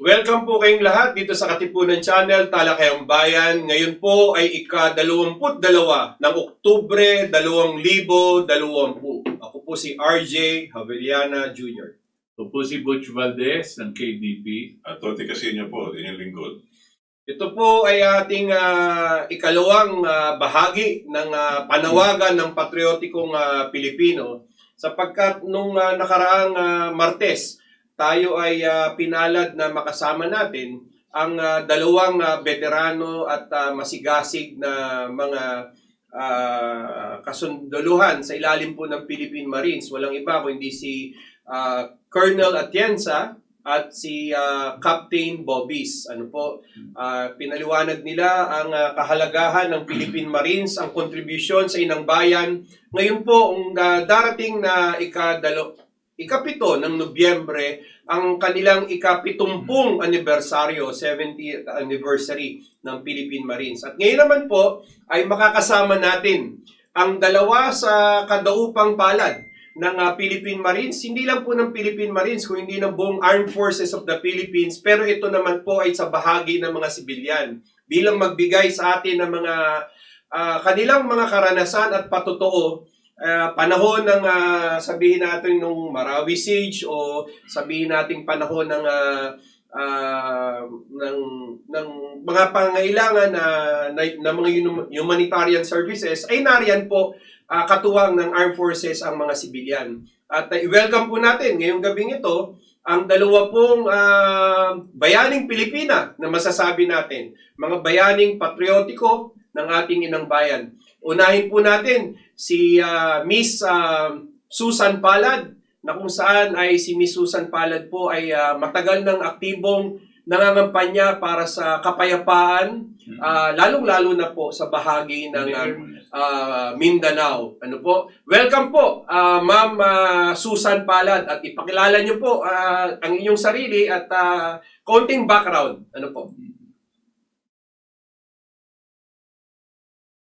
Welcome po kayong lahat dito sa Katipunan Channel, Talakayan Bayan. Ngayon po ay ika-22 ng Oktubre 2020. Ako po si RJ Javellana Jr. Ako po si Butch Valdes ng KDP. At Toti Casiño po, inyong lingkod. Ito po ay ating ikalawang bahagi ng Panawagan ng Patriyotikong Pilipino sapagkat nung nakaraang Martes, tayo ay pinalad na makasama natin ang dalawang veterano at masigasig na mga kasunduluhan sa ilalim po ng Philippine Marines. Walang iba kundi si Colonel Atienza at si Captain Bobis. Pinaliwanag nila ang kahalagahan ng Philippine Marines, ang kontribusyon sa inang bayan. Ngayon po, ang darating na ikapito ng Nobyembre, ang kanilang ika-70 anibersaryo, 70th anniversary ng Philippine Marines. At ngayon naman po ay makakasama natin ang dalawa sa kadaupang palad ng Philippine Marines. Hindi lang po ng Philippine Marines, kung hindi ng buong Armed Forces of the Philippines, pero ito naman po ay sa bahagi ng mga sibilyan bilang magbigay sa atin ng mga kanilang mga karanasan at patotoo. Panahon ng sabihin natin nung Marawi Siege o sabihin nating panahon ng mga pangailangan na mga humanitarian services ay nariyan po katuwang ng Armed Forces ang mga sibilyan. At i-welcome po natin ngayong gabing ito ang dalawa pong bayaning Pilipina na masasabi natin, mga bayaning patriotiko ng ating inang bayan. Unahin po natin si Miss Susan Palad, na kung saan ay si Miss Susan Palad po ay matagal ng aktibong nangangampanya para sa kapayapaan, lalong-lalo na po sa bahagi ng Mindanao. Welcome po, Ma'am Susan Palad, at ipakilala niyo po ang inyong sarili at konting background.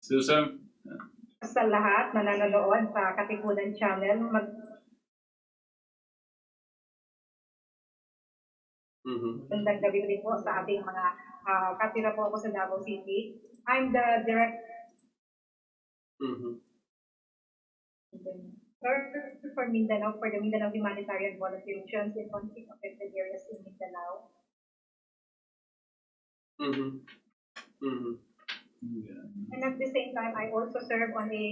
Susan? Sa lahat na nanonood sa Katipunan Channel, magandang gabi rin po sa ating mga katira po ako sa Davao City. I'm the director for Mindanao, for the Mindanao Humanitarian Volunteer Missions in conflict-affected areas in Mindanao. And at the same time, I also serve on a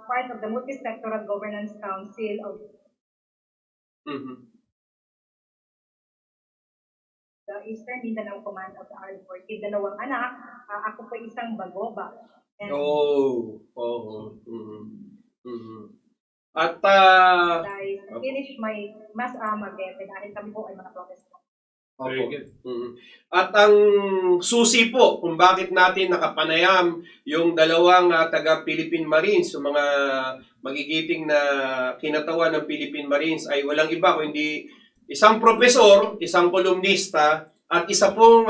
part of the Multi-Sectoral Governance Council of the Eastern Mindanao Command of the Armed Forces. Dalawang anak, ako po isang bagoba. And At I finished my mas magete dahil kami po ay mga professional. At ang susi po kung bakit natin nakapanayam yung dalawang taga-Philippine Marines, yung mga magigiting na kinatawan ng Philippine Marines ay walang iba kundi isang profesor, isang kolumnista, at isa pong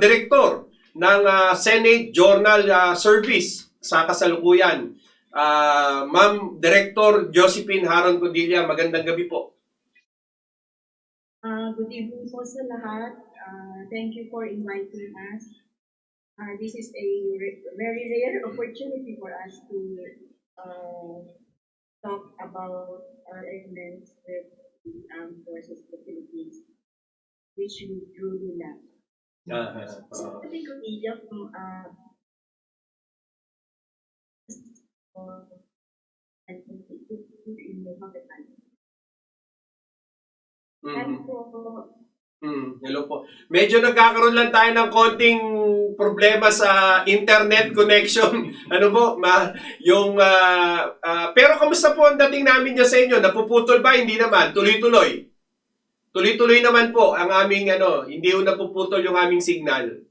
direktor ng Senate Journal Service sa kasalukuyan. Ma'am Director Josephine Codilla, magandang gabi po. Good evening po sa lahat. Thank you for inviting us. This is a very rare opportunity for us to talk about our events with the Armed Forces of the Philippines, which we truly love. So, I think Codilla from Hello po. Medyo nagkakaroon lang tayo ng konting problema sa internet connection. Pero kamusta po ang dating namin niya sa inyo? Napuputol ba? Hindi naman. Tuloy-tuloy. Tuloy-tuloy naman po ang aming hindi ho napuputol yung aming signal.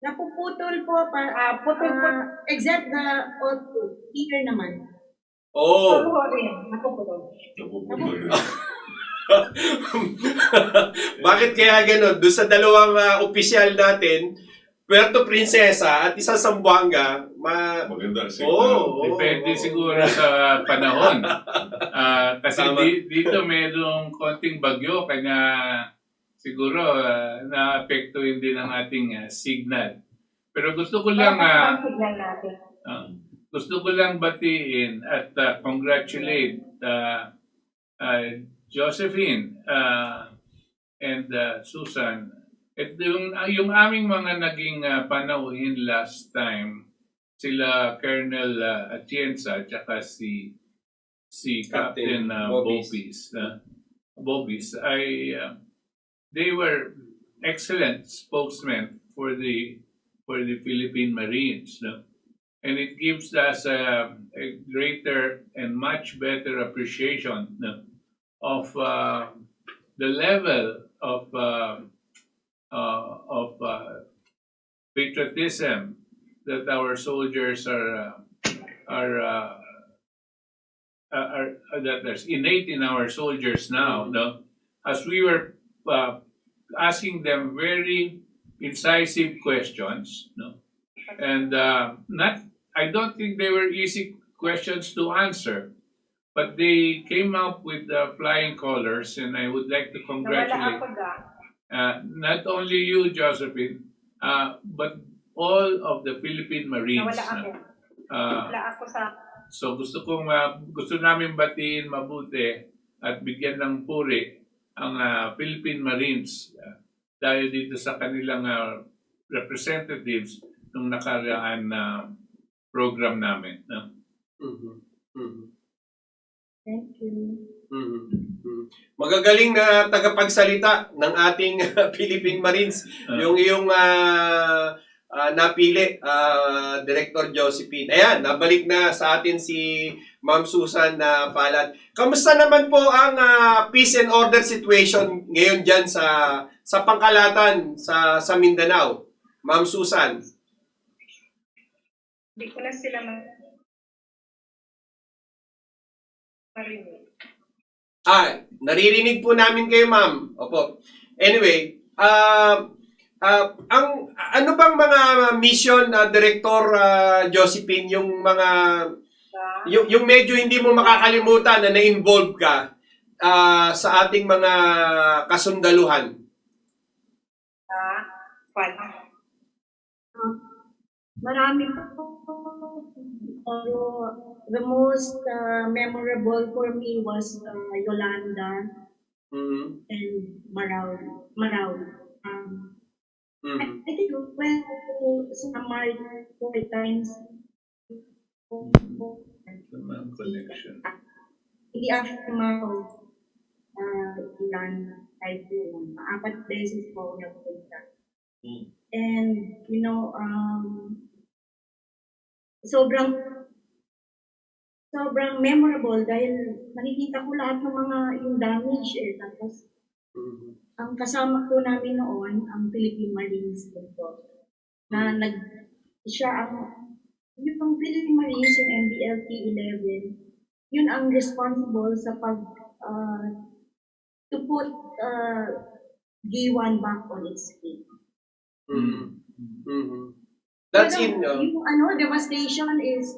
napuputol po, except na here naman. Oh. Napuputol. Bakit kaya gano'n? Doon sa dalawang opisyal natin, Puerto Princesa at isa Zamboanga, Maganda ang signal. Depende siguro sa panahon. Kasi Tama. dito mayroong konting bagyo, kanya siguro naapektuhin din ang ating signal. Pero gusto ko lang Signal natin. gusto ko lang batiin at congratulate Josephine and Susan. At yung aming mga naging panauhin last time, sila Colonel Atienza at saka si Captain Bobis, they were excellent spokesmen for the Philippine Marines, no? And it gives us a greater and much better appreciation, no, of the level of patriotism that our soldiers are that there's innate in our soldiers now, no? As we were asking them very incisive questions, no? And I don't think they were easy questions to answer, but they came up with flying colors, and I would like to Nawala congratulate ako ga. not only you, Josephine, but all of the Philippine Marines. Nawala ako. Wala ako sa... So gusto namin batiin mabuti at bigyan ng puri ang Philippine Marines dahil dito sa kanilang representatives nung nakaraan na program namin. No? Thank you. Magagaling na tagapagsalita ng ating Philippine Marines, yung iyong napili, Director Josephine. Ayan, nabalik na sa atin si Ma'am Susan na palad. Kamusta naman po ang peace and order situation ngayon dyan sa Pangkalatan, sa Mindanao? Ma'am Susan. Hindi ko na sila marinig. Naririnig po namin kayo, ma'am. Opo. Anyway, ang ano bang mga mission, Director Josephine, yung mga yung medyo hindi mo makakalimutan na na-involve ka sa ating mga kasundaluhan? Marami po. The most memorable for me was Yolanda and Marau. I think we went to Samar 4 times. Connection. Hindi after Marau, Yolanda, Katipunan. 4 beses po ako nagpunta. And, you know, sobrang memorable dahil nakikita ko lahat ng mga yung damage tapos ang kasama ko namin noon ang Philippine Marines dito na yung Philippine Marines yung MBLT 11 yun ang responsible sa to put G1 back on its feet. That's Pero, in yung devastation is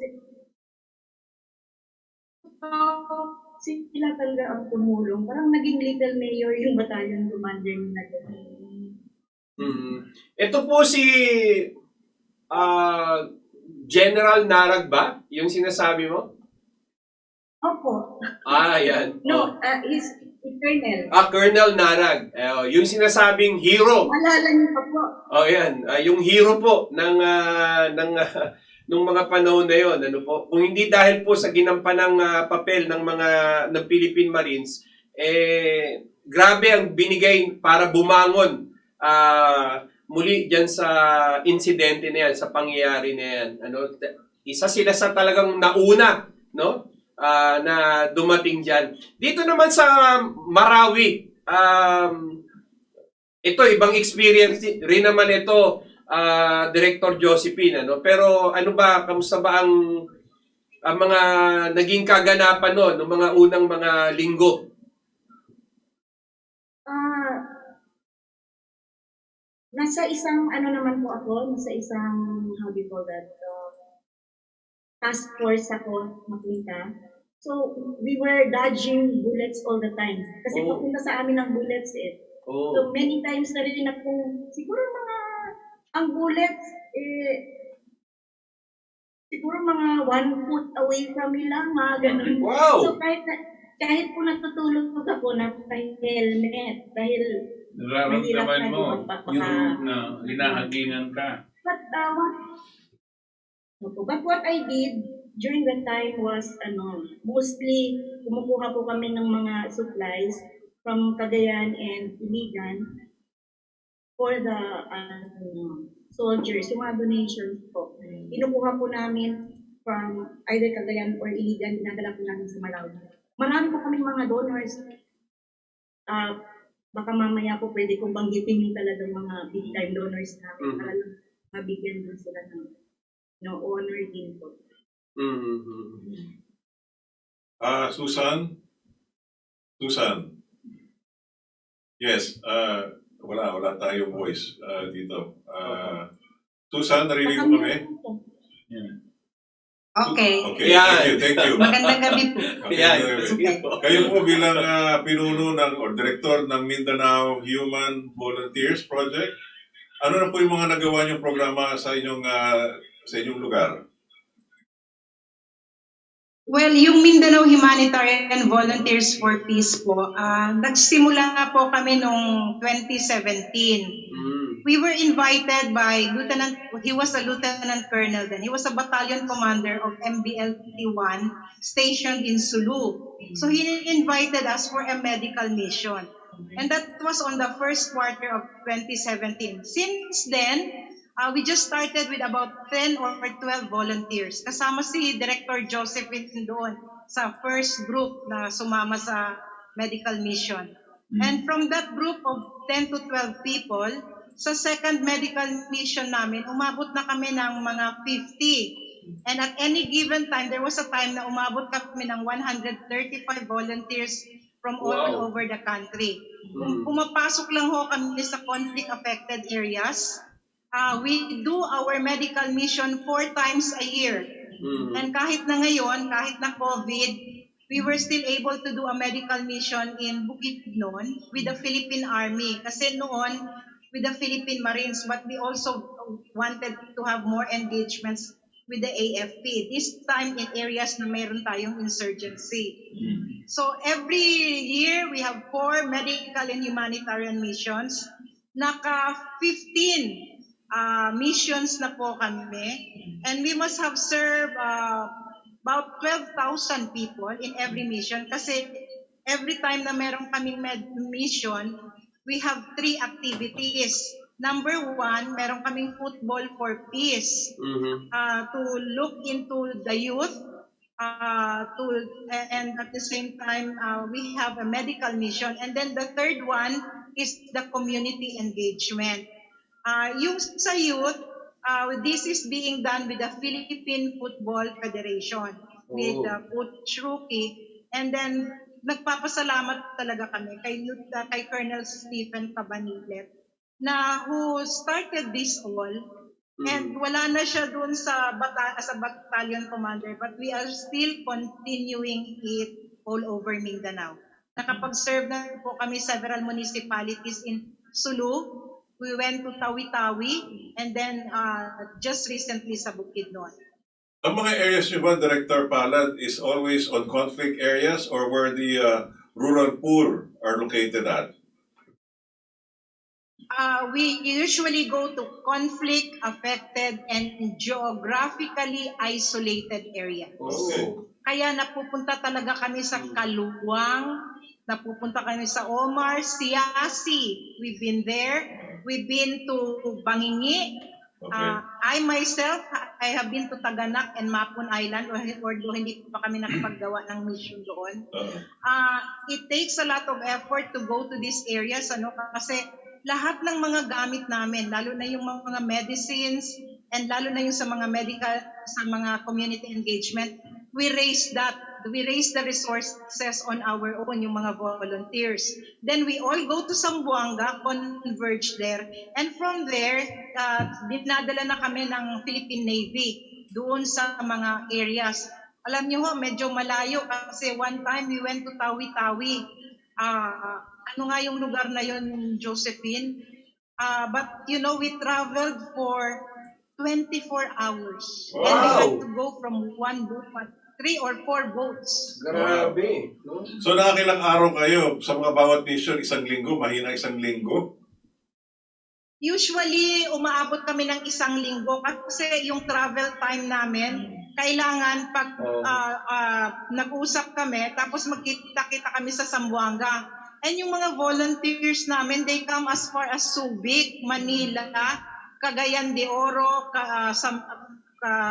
sila talaga ang tumulong. Parang naging little mayor yung battalion commander yung naging. Ito po si General Narag ba? Yung sinasabi mo? Opo. Yan. No, is Colonel. Colonel Narag. Yung sinasabing hero. Malala niyo pa po. Yan. Yung hero po ng nung mga panahon na yon, ano po? Kung hindi dahil po sa ginampanang papel ng Philippine Marines, grabe ang binigay para bumangon muli diyan sa insidente na yan, sa pangyayari na yan. Isa sila sa talagang nauna, no? Na dumating diyan. Dito naman sa Marawi, ito ibang experience rin naman ito, Director Josephine, pero kamusta ba ang mga naging kaganapan ng mga unang mga linggo? Nasa isang, ano naman po ako, nasa isang, how do you call that, task force ako mapunta. So, we were dodging bullets all the time. Kasi Oh. papunta sa amin ang bullets eh. Oh. So, many times na rin ako, siguro ang bullets, siguro mga 1 foot away from me lang, mga ganun. Wow! So, kahit po natutulog ako, naka-helmet, dahil Nararamdaman mo baka, yung hinahagingan ka. But what I did during that time was, mostly kumukuha po kami ng mga supplies from Cagayan and Iligan for the soldiers, yung mga donations po. Kinukuha po namin from either Cagayan or Iligan, dinadala po namin sa Malawi. Marami po kaming mga donors. Baka mamaya po pwede kong banggitin yung talagang mga big time donors namin para lang mabigyan din sila ng honor din po. Susan? Yes, wala tayong voice dito. Susan, narinig mo kami? Okay. Okay, Yan. thank you. Magandang gabi po. Okay, Yan. okay. Kayo po bilang pinuno or director ng Mindanao Human Volunteers Project, ano na po yung mga nagawa niyong programa sa inyong lugar? Well, yung Mindanao Humanitarian Volunteers for Peace po, nagsimula po kami noong 2017. We were invited by he was a lieutenant colonel then. He was a battalion commander of MBLT-1 stationed in Sulu. So he invited us for a medical mission. And that was on the first quarter of 2017. Since then, we just started with about 10 or 12 volunteers. Kasama si Director Josephine doon sa first group na sumama sa medical mission. And from that group of 10 to 12 people, sa second medical mission namin, umabot na kami ng mga 50. And at any given time, there was a time na umabot kami ng 135 volunteers from all over the country. Pumapasok lang ho kami sa conflict-affected areas. We do our medical mission 4 times a year. And kahit na ngayon, kahit na COVID, we were still able to do a medical mission in Bukidnon with the Philippine Army. Kasi noon, with the Philippine Marines, but we also wanted to have more engagements with the AFP. This time in areas na mayroon tayong insurgency. So every year, we have 4 medical and humanitarian missions. Naka 15 missions na po kami. And we must have served about 12,000 people in every mission. Kasi every time na meron kaming mission, we have 3 activities. Number 1, meron kaming football for peace. To look into the youth. And at the same time, we have a medical mission. And then the third one is the community engagement. Yung sa youth, this is being done with the Philippine Football Federation. With Butch rookie. And then, nagpapasalamat talaga kami kay Colonel Stephen Cabanilet na who started this all. And wala na siya doon sa battalion commander, but we are still continuing it all over Mindanao. Nakapag-serve na po kami several municipalities in Sulu. We went to Tawi-Tawi and then just recently sa Bukidnon. Ang mga areas nyo ba, Director Palad, is always on conflict areas or where the rural poor are located at? We usually go to conflict-affected and geographically isolated areas. Okay. Kaya napupunta talaga kami sa Kaluwang, napupunta kami sa Omar, Siasi. We've been there. We've been to Bangingi. Okay. I myself, I have been to Taganak and Mapon Island, although hindi pa kami nakapaggawa ng mission doon. It takes a lot of effort to go to these areas, kasi lahat ng mga gamit namin, lalo na yung mga medicines, and lalo na yung sa mga medical, sa mga community engagement, we raise that we raise the resources on our own, yung mga volunteers. Then we all go to Zamboanga, converge there, and from there, dinadala na kami ng Philippine Navy doon sa mga areas. Alam niyo ho, medyo malayo kasi one time we went to Tawi-Tawi. Ano nga yung lugar na yun, Josephine? But you know, we traveled for 24 hours. Wow. And we had to go from one boat, 3 or 4 boats. Grabe. No? So nakakilang araw kayo sa mga bawat mission, isang linggo, mahina isang linggo? Usually, umaabot kami ng 1 linggo kasi yung travel time namin, kailangan pag nag-usap kami, tapos magkita-kita kami sa Zamboanga. And yung mga volunteers namin, they come as far as Subic, Manila, Cagayan de Oro,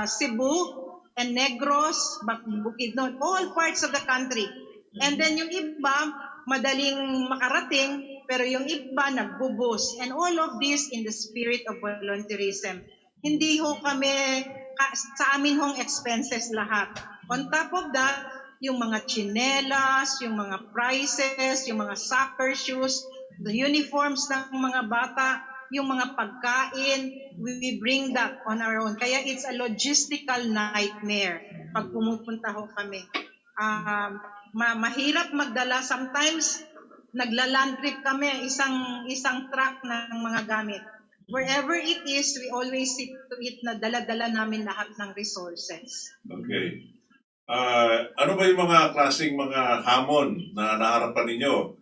Cebu, and Negros, Bukidnon, all parts of the country. And then yung iba, madaling makarating, pero yung iba nagbubus. And all of this in the spirit of volunteerism. Hindi ho kami, sa amin hong expenses lahat. On top of that, yung mga tsinelas, yung mga prizes, yung mga soccer shoes, the uniforms ng mga bata, yung mga pagkain, we bring that on our own. Kaya it's a logistical nightmare pag pumupunta ho kami. Mahirap magdala. Sometimes, nagla-land trip kami, isang truck ng mga gamit. Wherever it is, we always see to it na dala-dala namin lahat ng resources. Okay. Ano ba yung mga klaseng mga hamon na naharapan ninyo?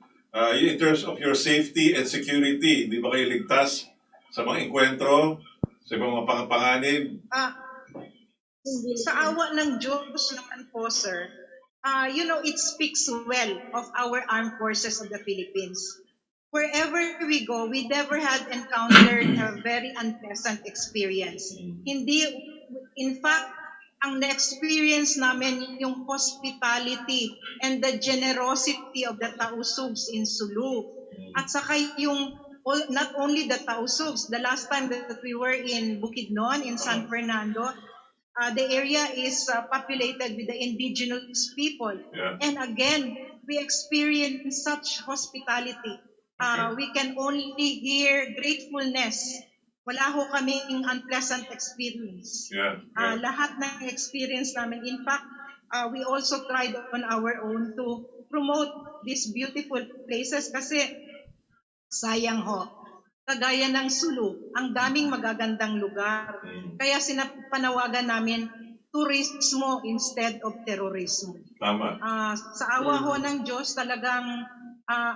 In terms of your safety and security, di ba kayo ligtas sa mga enkwentro, sa mga panganib? Sa awa ng Diyos naman po, sir, you know, it speaks well of our armed forces of the Philippines. Wherever we go, we never had encountered a very unpleasant experience. Hindi, in fact, ang na-experience namin yung hospitality and the generosity of the Tausugs in Sulu. At saka yung, not only the Tausugs, the last time that we were in Bukidnon, in San Fernando, the area is populated with the indigenous people. Yeah. And again, we experience such hospitality. We can only hear gratefulness. Wala ho kaming unpleasant experience. Yeah. Lahat ng experience namin. In fact, we also tried on our own to promote these beautiful places kasi sayang ho. Kagaya ng Sulu, ang daming magagandang lugar. Kaya panawagan namin turismo instead of terrorism. Tama. Sa awa ho ng Diyos, talagang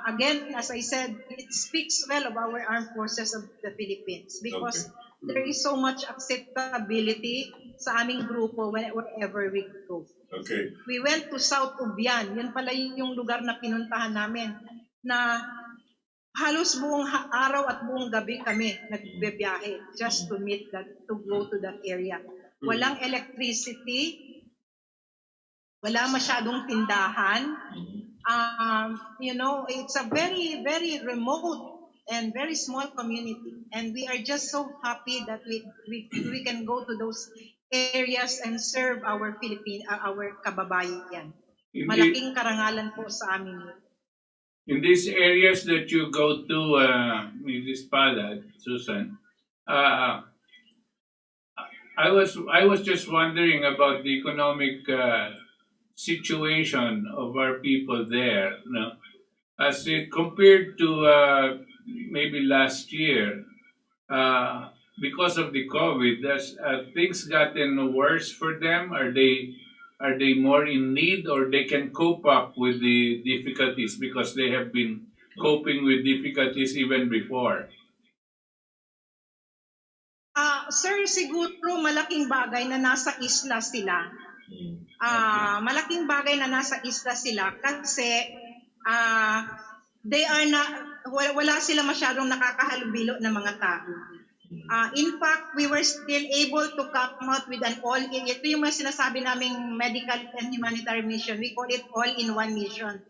again, as I said, it speaks well of our armed forces of the Philippines because there is so much acceptability sa aming grupo wherever we go. Okay. We went to South Ubian. Yun pala yung lugar na pinuntahan namin na halos buong araw at buong gabi kami nagbibiyahe just to go to that area. Walang electricity, wala masyadong tindahan. You know, it's a very, very remote and very small community. And we are just so happy that we can go to those areas and serve our our kababayan. Malaking karangalan po sa amin. In these areas that you go to, Mrs. Palad, Susan, I was just wondering about the economic situation of our people there, no? As it compared to maybe last year, because of the COVID, has things gotten worse for them? Are they more in need, or they can cope up with the difficulties because they have been coping with difficulties even before? Sir, siguro malaking bagay na nasa isla sila. Malaking bagay na nasa isla sila kasi wala sila masyadong nakakahalubilo na mga tao. In fact, we were still able to come out with an all-in. Ito yung mga sinasabi naming medical and humanitarian mission. We call it all-in-one mission.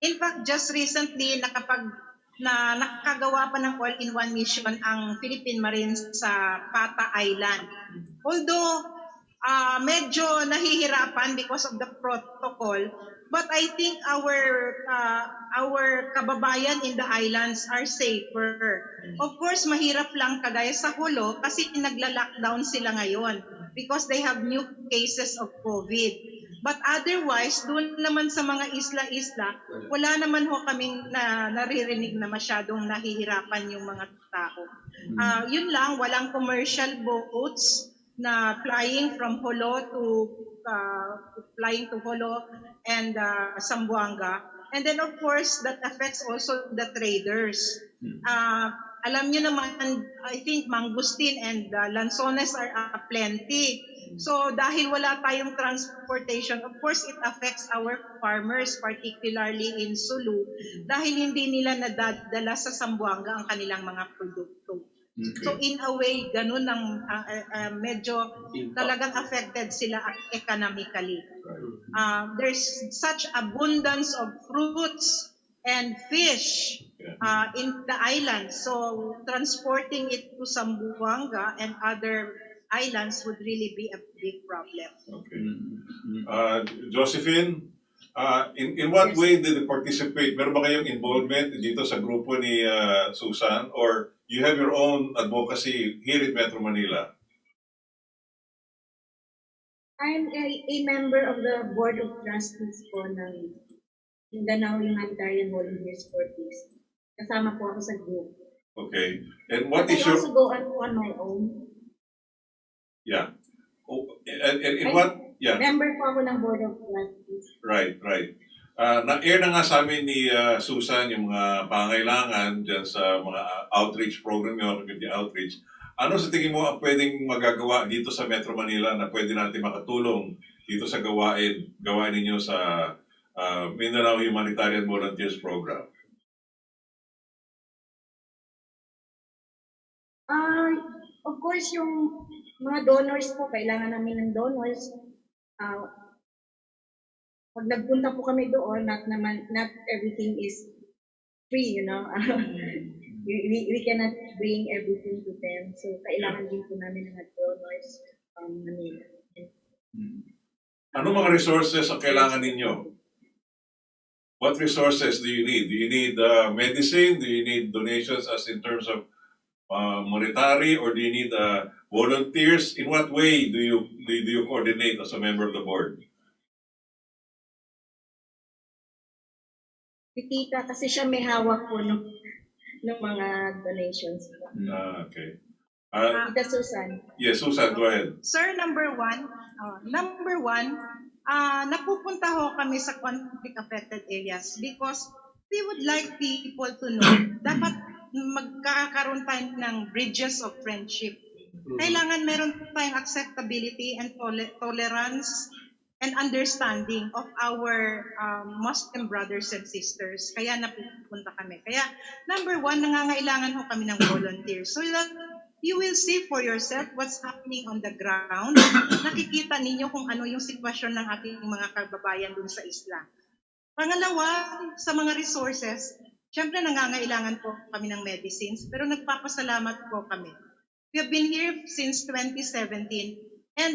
In fact, just recently, nakagawa pa ng all-in-one mission ang Philippine Marines sa Pata Island. Although, medyo nahihirapan because of the protocol. But I think our kababayan in the islands are safer. Of course, mahirap lang kagaya sa Hulo kasi nagla-lockdown sila ngayon because they have new cases of COVID. But otherwise, doon naman sa mga isla-isla, wala naman ho kaming naririnig na masyadong nahihirapan yung mga tao. Yun lang, walang commercial boats na flying from Hulo to Hulo and Zamboanga. And then of course, that affects also the traders. Alam nyo naman, I think mangustin and lanzones are plenty. So dahil wala tayong transportation, of course it affects our farmers, particularly in Sulu, dahil hindi nila nadadala sa Zamboanga ang kanilang mga produkto. So in a way, ganun ang medyo talagang affected sila economically. There's such abundance of fruits and fish in the island. So transporting it to Zamboanga and other islands would really be a big problem. Okay. Josephine, in what way did you participate? Meron ba kayong involvement dito sa grupo ni Susan, or you have your own advocacy here in Metro Manila? I'm a member of the Board of Trustees po ng Mindanao Humanitarian Volunteers for Peace. Kasama po ako sa group. Okay. And what But is I your... also go on my own. Yeah. Oh, and what... Yeah. Member po ako ng Board of Trustees. Right. Na-air na nga sa amin ni Susan yung mga pangailangan dyan sa mga outreach program nyo, community outreach. Ano sa tingin mo ang pwedeng magagawa dito sa Metro Manila na pwede natin makatulong dito sa gawain ninyo sa Mindanao Humanitarian Volunteers Program? Of course, yung mga donors po, kailangan namin ng donors. Pag nagpunta po kami doon, not everything is free, you know. We cannot bring everything to them. So, kailangan din po namin ng donors from Manila. Ano mga resources ang kailangan ninyo? What resources do you need? Do you need medicine? Do you need donations as in terms of monetary, or do you need volunteers? In what way do you coordinate as a member of the board? Si Tita, kasi siya may hawak po ng mga donations. Okay. Tita Susan. Yes, Susan, go ahead. Sir, number one, napupunta ho kami sa conflict-affected areas because we would like people to know dapat magkakaroon tayo ng bridges of friendship. Kailangan meron tayong acceptability and tolerance and understanding of our Muslim brothers and sisters. Kaya napupunta kami. Kaya number one, nangangailangan ho kami ng volunteers. So that you will see for yourself what's happening on the ground. Nakikita ninyo kung ano yung sitwasyon ng ating mga kababayan dun sa isla. Pangalawa, sa mga resources, syempre nangangailangan po kami ng medicines, pero nagpapasalamat po kami. We have been here since 2017, and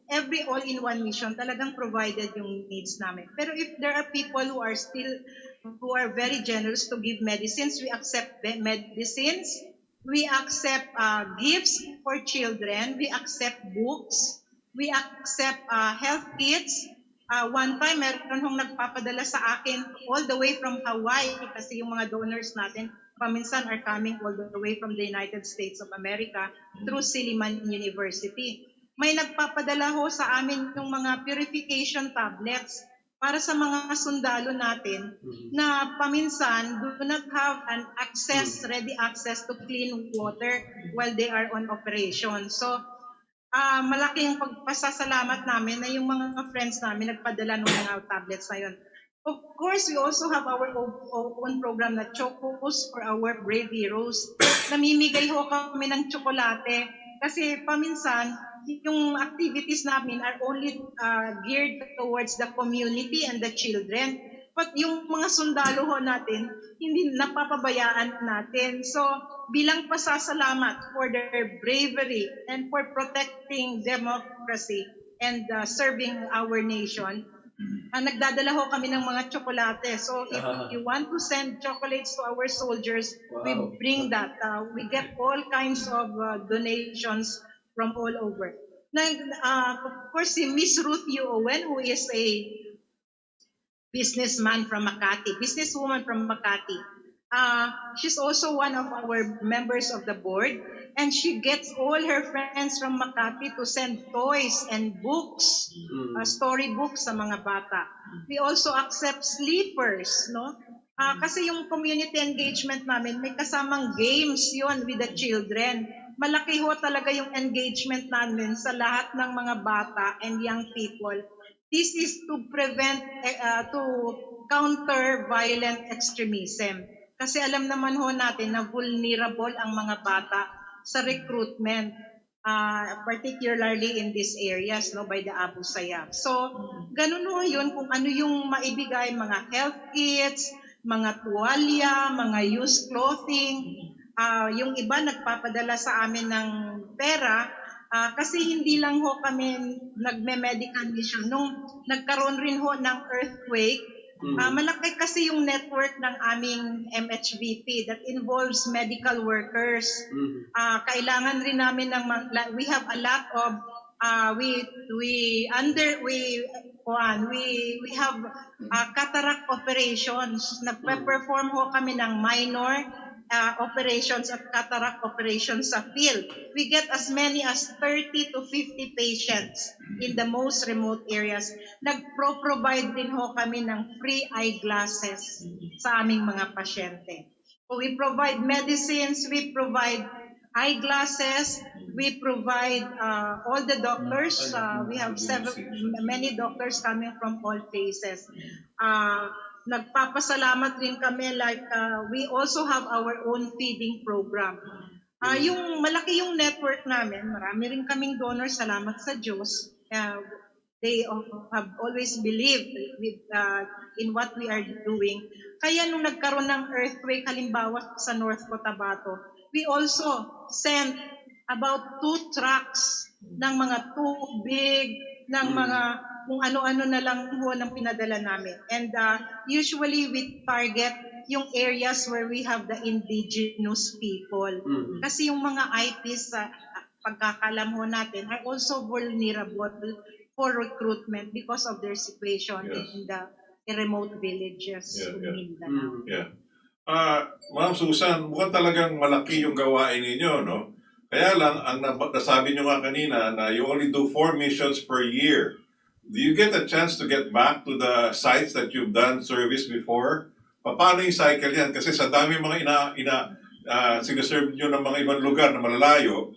every all-in-one mission talagang provided yung needs namin. Pero if there are people who are very generous to give medicines, we accept medicines. We accept gifts for children. We accept books. We accept health kits. One time, meron hong nagpapadala sa akin all the way from Hawaii kasi yung mga donors natin paminsan are coming all the way from the United States of America through Silliman University. May nagpapadala ho sa amin ng mga purification tablets para sa mga sundalo natin na paminsan do not have an ready access to clean water while they are on operation. So, malaking pagpasasalamat namin na yung mga friends namin nagpadala ng mga tablets na yun. Of course, we also have our own program na Chocos for our brave heroes. Namimigay ho kami ng tsokolate kasi paminsan, yung activities namin are only geared towards the community and the children. But yung mga sundalo ho natin, hindi napapabayaan natin. So, bilang pasasalamat for their bravery and for protecting democracy, and serving our nation. Nagdadala ho kami ng mga tsokolate. So if you want to send chocolates to our soldiers, we bring that. We get all kinds of donations from all over. Of course, si Miss Ruth Yu Owen, who is a businesswoman from Makati. She's also one of our members of the board, and she gets all her friends from Makati to send toys and books, storybooks sa mga bata. We also accept sleepers, no? Kasi yung community engagement namin, may kasamang games yon with the children. Malaki ho talaga yung engagement namin sa lahat ng mga bata and young people. This is to prevent, to counter violent extremism. Kasi alam naman ho natin na vulnerable ang mga bata sa recruitment, particularly in these areas, no, by the Abu Sayyaf. So, ganun ho yun kung ano yung maibigay, mga health kits, mga tuwalya, mga used clothing. Yung iba nagpapadala sa amin ng pera, kasi hindi lang ho kami nagme-medical mission. Nung nagkaroon rin ho ng earthquake, malaki kasi yung network ng aming MHVP that involves medical workers. Kailangan rin namin we have a lot of we have cataract operations. Nagpe-perform ho kami ng minor operations at cataract operations sa field. We get as many as 30 to 50 patients in the most remote areas. Nagpro-provide din ho kami ng free eyeglasses sa aming mga pasyente. So we provide medicines, we provide eyeglasses, we provide all the doctors. We have many doctors coming from all places. Nagpapasalamat rin kami, we also have our own feeding program. Yung malaki yung network namin, marami rin kaming donors, salamat sa Diyos. They have always believed in what we are doing. Kaya nung nagkaroon ng earthquake, halimbawa sa North Cotabato, we also sent about 2 trucks ng mga tubig, ng mga kung ano-ano na lang ho ng pinadala namin. And usually we target yung areas where we have the indigenous people. Kasi yung mga IPs, pagkakalam ho natin, are also vulnerable for recruitment because of their situation in the remote villages in Mindanao. Ma'am Susan, mukhang talagang malaki yung gawain ninyo, no? Kaya lang, ang nasabi nyo nga kanina na you only do 4 missions per year. Do you get a chance to get back to the sites that you've done service before? Paano yung cycle yan? Kasi sa dami mga sinaserve nyo ng mga ibang lugar na malalayo,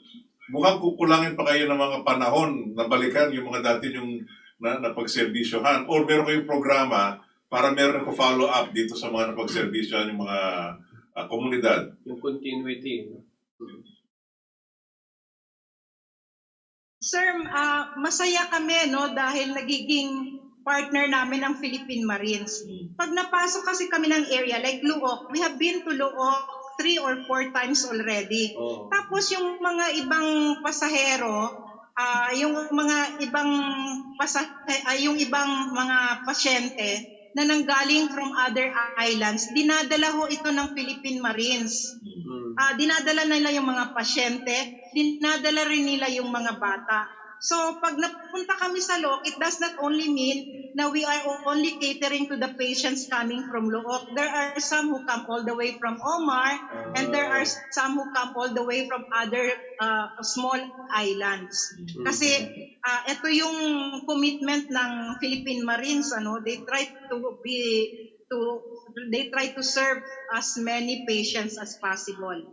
mukhang kukulangin pa kayo ng mga panahon na balikan yung mga dati yung napagservisyohan. Or meron kayong programa para meron ko follow up dito sa mga napagservisyohan yung mga komunidad. Yung continuity. Sir, masaya kami, no, dahil nagiging partner namin ang Philippine Marines. Pag napasok kasi kami ng area like Luok, we have been to Luok 3 or 4 times already. Tapos yung mga ibang pasahero, yung ibang mga pasyente na nanggaling from other islands, dinadala ho ito ng Philippine Marines. Dinadala nila yung mga pasyente, dinadala rin nila yung mga bata. So, pag napunta kami sa Luok, it does not only mean na we are only catering to the patients coming from Luok. There are some who come all the way from Omar, and there are some who come all the way from other small islands. Kasi ito yung commitment ng Philippine Marines, they try to serve as many patients as possible.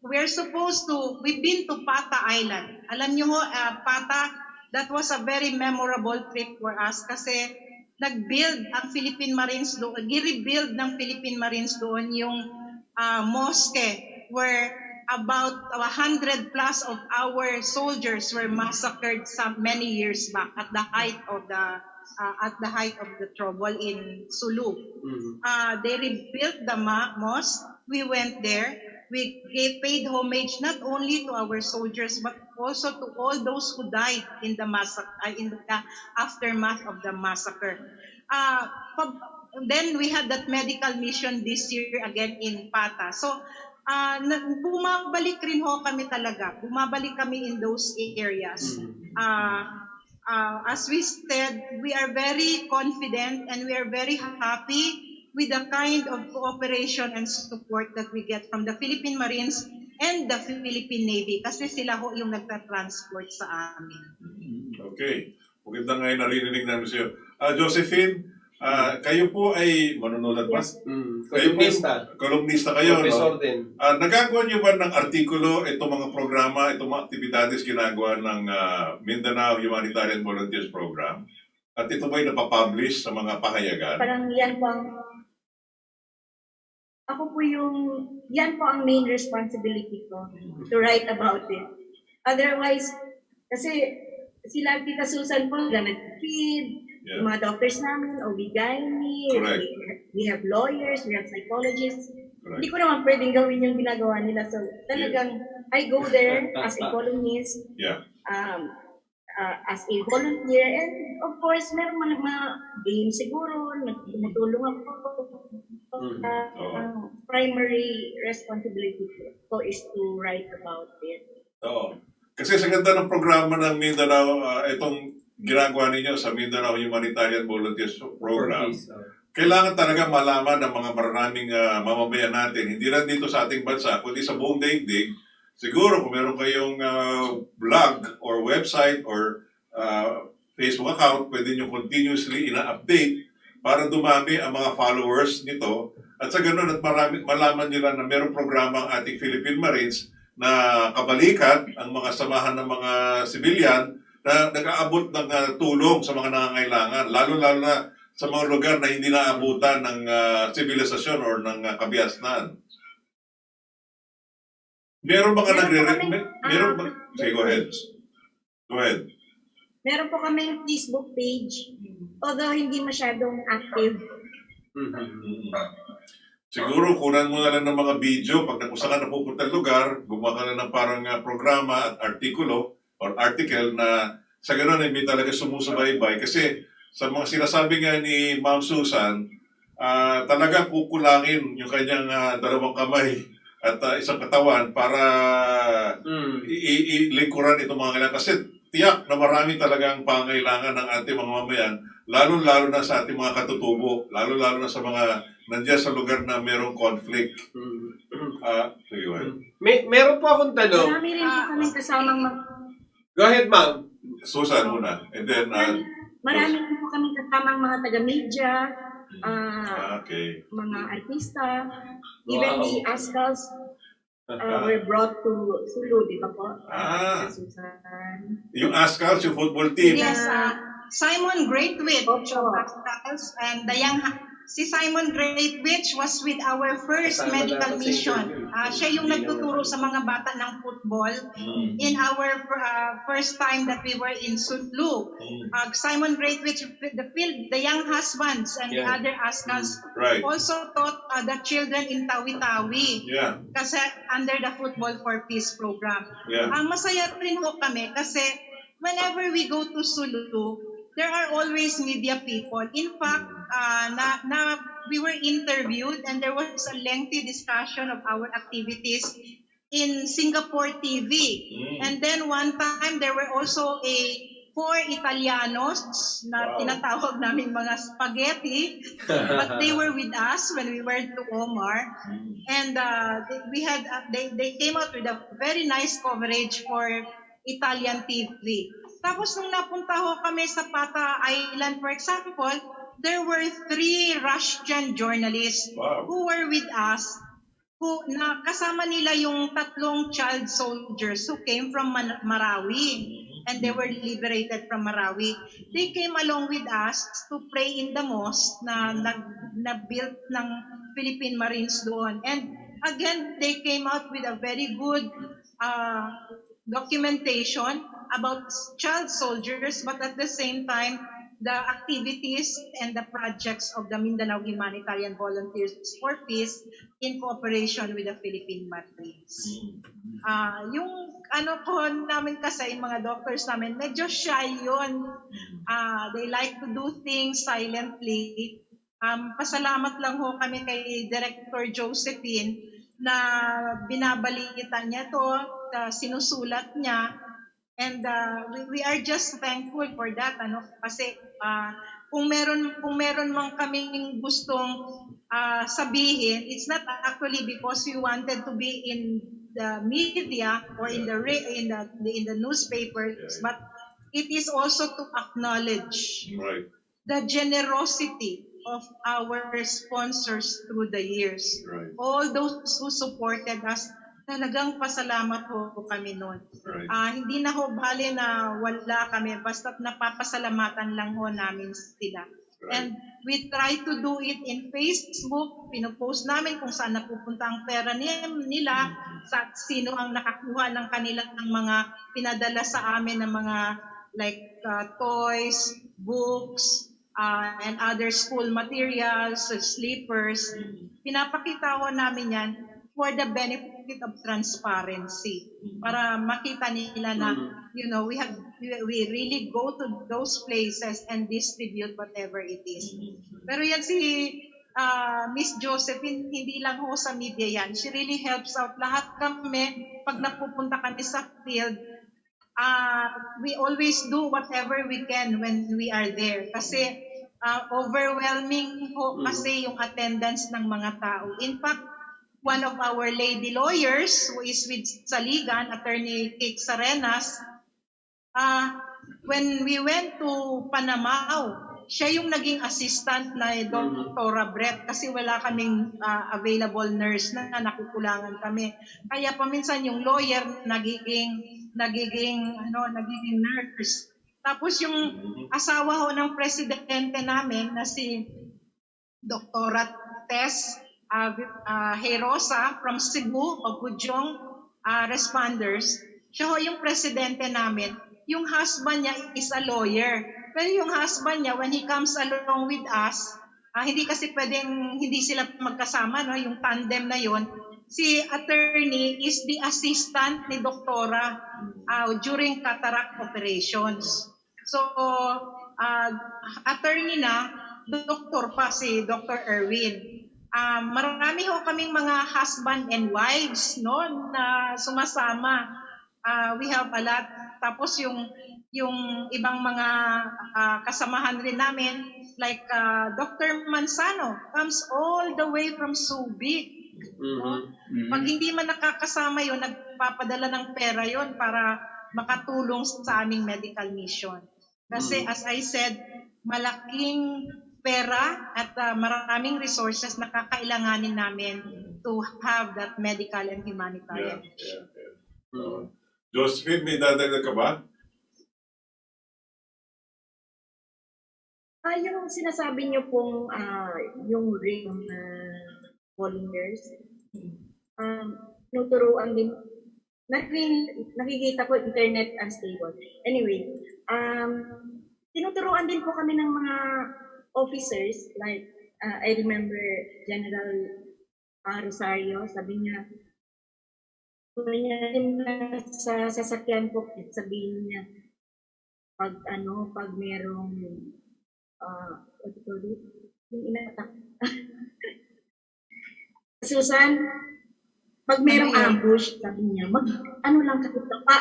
We've been to Pata Island. Alam nyo ho, Pata, that was a very memorable trip for us kasi nag-build ang Philippine Marines doon, gi-rebuild ng Philippine Marines doon yung mosque where about 100 plus of our soldiers were massacred many years back at the height of the trouble in Sulu. They rebuilt the mosque. We went there. We paid homage not only to our soldiers but also to all those who died in the aftermath of the massacre. Uh, pag- then we had that medical mission this year again in Pata. So bumabalik rin ho kami talaga. Bumabalik kami in those areas. As we said, we are very confident and we are very happy with the kind of cooperation and support that we get from the Philippine Marines and the Philippine Navy kasi sila ho yung nagta-transport sa amin. Okay. Maganda nga yung narinig namin sa iyo. Josephine, kayo po ay manunulat ba? Yes. Kolumnista kayo, Professor no? din. Nagagawa niyo ba ng artikulo itong mga programa, itong mga aktibidades ginagawa ng Mindanao Humanitarian Volunteers Program? At ito ba ay napapublish sa mga pahayagan? Parang yan po yan po ang main responsibility ko to write about it. Otherwise, kasi sila Tita Susan po, nag-feed, yung mga doctors namin, OB-GYN, we have lawyers, we have psychologists. Hindi ko naman pwedeng gawin yung ginagawa nila. So talagang, I go there as a columnist, as a volunteer, and of course, meron mga games siguro, tumutulong ako. Primary responsibility ko is to write about it. Oo. Kasi sa ganda ng programa ng Mindanao, itong ginagawa ninyo sa Mindanao Humanitarian Volunteers Program, kailangan talaga malaman ng mga maraming mamamayan natin, hindi lang dito sa ating bansa, kundi sa buong daigdig. Siguro kung meron kayong blog or website or Facebook account, pwede nyo continuously ina-update para dumami ang mga followers nito. At sa ganun, at malaman nila na mayroong programa ang ating Philippine Marines na kabalikat ang mga samahan ng mga sibilyan na nag-aabot ng tulong sa mga nangangailangan, lalo-lalo na sa mga lugar na hindi naabutan ng sibilisasyon or ng kabiasnan. Meron ba Sige, go ahead. Go ahead. Meron po kami Facebook page, although hindi masyadong active. Siguro, kunan mo na lang ng mga video. Pag nakusa ka na pupunta lugar, gumawa ka na ng parang programa at artikulo or article na sa ganun ay may talaga sumusubaybay. Kasi sa mga sinasabi nga ni Ma'am Susan, talaga kukulangin yung kanyang dalawang kamay at isang katawan para ilingkuran itong mga kailangan. Kasi tiyak na marami talagang pangailangan ng ating mga mamayan, lalo-lalo na sa ating mga katutubo, lalo-lalo na sa mga nandiyan sa lugar na merong conflict. Sige, Meron po akong tanong. Marami rin po kami kasamang Go ahead, ma'am. Susan muna. And then, marami rin po kami kasamang mga taga-media, mga artista, even the Ascals were brought to Sulu, di ba po? Susan. Yung Ascals, yung football team. Yes, Simon Greatwich of Ascals and the young si Simon Greatwich was with our first medical mission. Siya yung nagtuturo sa mga bata ng football in our first time that we were in Sulu. Simon Greatwich, the young husbands and the other Ascals also taught the children in Tawi-Tawi. Kasi under the Football for Peace program. Masaya rin ho kami kasi whenever we go to Sulu, there are always media people. In fact, we were interviewed and there was a lengthy discussion of our activities in Singapore TV. And then one time, there were also 4 Italianos na tinatawag namin mga spaghetti, but they were with us when we were to Omar. And they came out with a very nice coverage for Italian TV. Tapos nung napunta ho kami sa Pata Island, for example, there were 3 Russian journalists who were with us, na kasama nila yung 3 child soldiers who came from Marawi. And they were liberated from Marawi. They came along with us to pray in the mosque na built ng Philippine Marines doon. And again, they came out with a very good documentation about child soldiers, but at the same time, the activities and the projects of the Mindanao Humanitarian Volunteers for Peace in cooperation with the Philippine Marines. Yung ano po namin kasi, yung mga doctors namin, medyo shy yun. They like to do things silently. Pasalamat lang ho kami kay Director Josephine na binabalitan niya to, sinusulat niya. And we are just thankful for that, kasi kung meron man kaming gustong sabihin, it's not actually because we wanted to be in the media or in the newspapers, but it is also to acknowledge the generosity of our sponsors through the years. All those who supported us, talagang pasalamat po kami noon. Hindi na ho bale na wala kami, basta't napapasalamatan lang ho namin sila. And we try to do it in Facebook, pinopost namin kung saan napupunta ang pera nila, sa sino ang nakakuha ng kanilang mga pinadala sa amin ng mga like toys, books, and other school materials, sleepers. Pinapakita ho namin yan for the benefit of transparency, para makita nila na we really go to those places and distribute whatever it is. Pero yan si Miss Josephine, hindi lang ho sa media yan. She really helps out. Lahat kami, pag napupunta kami sa field, we always do whatever we can when we are there. Kasi overwhelming ho kasi yung attendance ng mga tao. In fact, one of our lady lawyers who is with Saligan, Attorney Kate Sarenas, when we went to Panamao, siya yung naging assistant na Dr. Brett kasi wala kaming available nurse na nakukulangan kami. Kaya paminsan yung lawyer nagiging nurse. Tapos yung asawa ho ng presidente namin na si Dr. Tess Herosa from Cebu o Pudyong responders, siya ho yung presidente namin. Yung husband niya is a lawyer. Pero yung husband niya, when he comes along with us, hindi kasi pwedeng hindi sila magkasama, yung tandem na yon. Si attorney is the assistant ni doktora during cataract operations. So, attorney na, doktor pa si Dr. Erwin. Marami ho kaming mga husband and wives na sumasama. We have a lot. Tapos yung ibang mga kasamahan rin namin, like Dr. Manzano comes all the way from Subic. Pag hindi man nakakasama yon, nagpapadala ng pera yon para makatulong sa aming medical mission. Kasi as I said, malaking pera at maraming resources na kakailanganin namin to have that medical and humanitarian. Josephine, may dadagdag ka ba? Yung sinasabi niyo pong yung ring volunteers, tinuturuan din, nakikita ko internet unstable. Anyway, tinuturuan din po kami ng mga officers, like I remember General Rosario, sabi niya sa sasakyan po, sabihin niya pag merong what do you call it? Yung inatak. Susan, pag merong ambush, sabi niya, lang katutapa.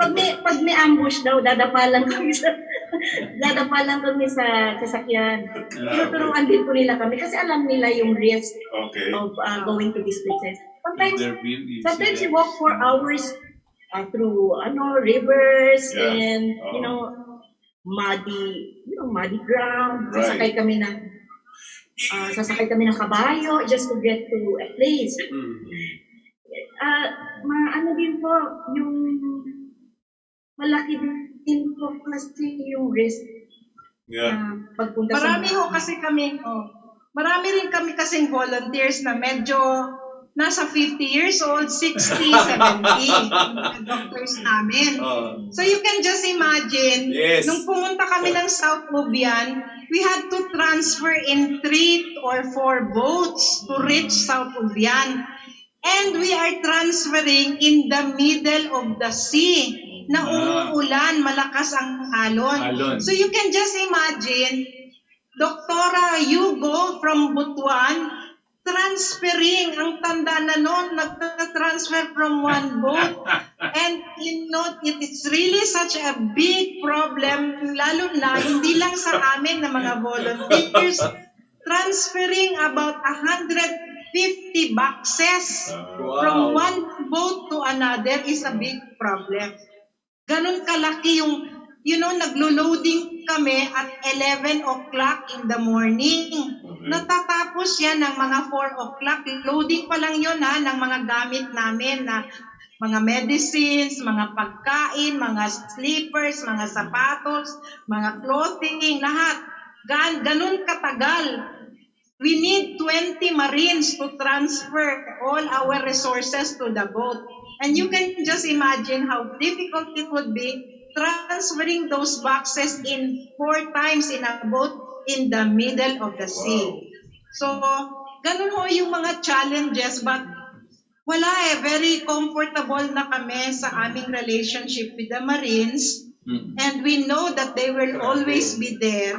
Pag may ambush daw, dadapalan kami sa sasakyan. Tinuturuan din po nila kami kasi alam nila yung risk of going to these places. Sometimes you walk for hours through rivers and muddy ground. Sasakay kami ng kabayo just to get to a place. Din po yung malaki din po kasi yung risk. Pagpunta marami rin kami kasing volunteers na medyo nasa 50 years old, 60, 70, mga doctors namin. So you can just imagine, Yes. nung pumunta kami ng South Ubian, we had to transfer in 3 or 4 boats to reach South Ubian. And we are transferring in the middle of the sea na umuulan, malakas ang alon. So you can just imagine, Doktora Yugo from Butuan, transferring, ang tanda na noon, nagta-transfer from one boat. And it is really such a big problem, lalo na, hindi lang sa amin na mga volunteers, transferring about 150 boxes from one boat to another is a big problem. Ganon kalaki yung, naglo-loading kami at 11 o'clock in the morning. Natatapos yan ng mga 4 o'clock. Loading pa lang yun ng mga gamit namin na mga medicines, mga pagkain, mga slippers, mga sapatos, mga clothing, lahat. Ganon katagal. We need 20 Marines to transfer all our resources to the boat. And you can just imagine how difficult it would be transferring those boxes in 4 times in a boat in the middle of the sea. So, ganun ho yung mga challenges, but wala very comfortable na kami sa aming relationship with the Marines, and we know that they will always be there.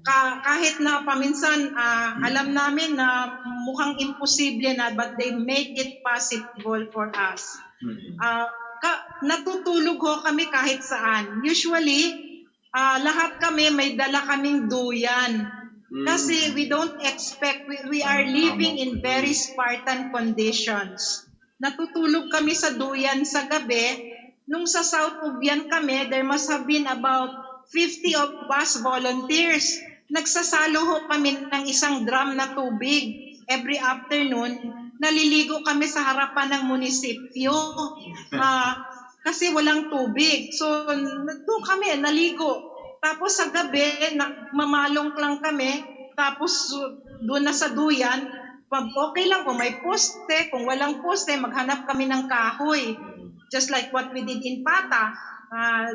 Kahit na paminsan, alam namin na mukhang imposible na, but they make it possible for us. Natutulog ho kami kahit saan. Usually, lahat kami may dala kaming duyan. Kasi we don't expect, we are living in very Spartan conditions. Natutulog kami sa duyan sa gabi. Nung sa South Ubian kami, there must have been about 50 of us volunteers. Nagsasalo ho kami ng isang drum na tubig. Every afternoon, naliligo kami sa harapan ng munisipyo kasi walang tubig. So, doon kami naligo. Tapos sa gabi, mamalong lang kami. Tapos doon na sa duyan, okay lang kung may poste. Kung walang poste, maghanap kami ng kahoy. Just like what we did in Pata.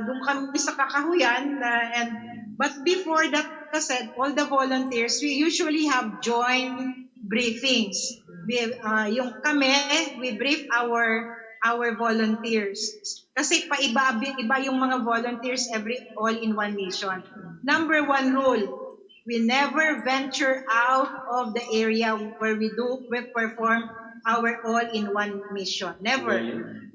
Doon kami sa kakahuyan. But before that, kasi all the volunteers, we usually have joint briefings. We brief our volunteers. Kasi iba yung mga volunteers all in one mission. Number 1 rule, we never venture out of the area where we perform our all-in-one mission. Never.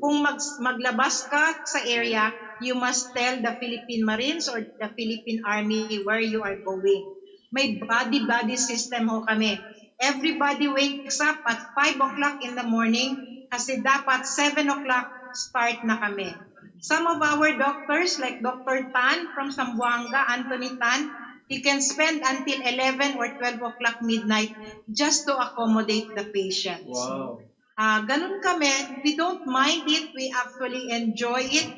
Kung maglabas ka sa area, you must tell the Philippine Marines or the Philippine Army where you are going. May body system ho kami. Everybody wakes up at 5 o'clock in the morning kasi dapat 7 o'clock start na kami. Some of our doctors, like Dr. Tan from Zamboanga, Anthony Tan, he can spend until 11 or 12 o'clock midnight just to accommodate the patients. Wow. Ganun kami. We don't mind it. We actually enjoy it.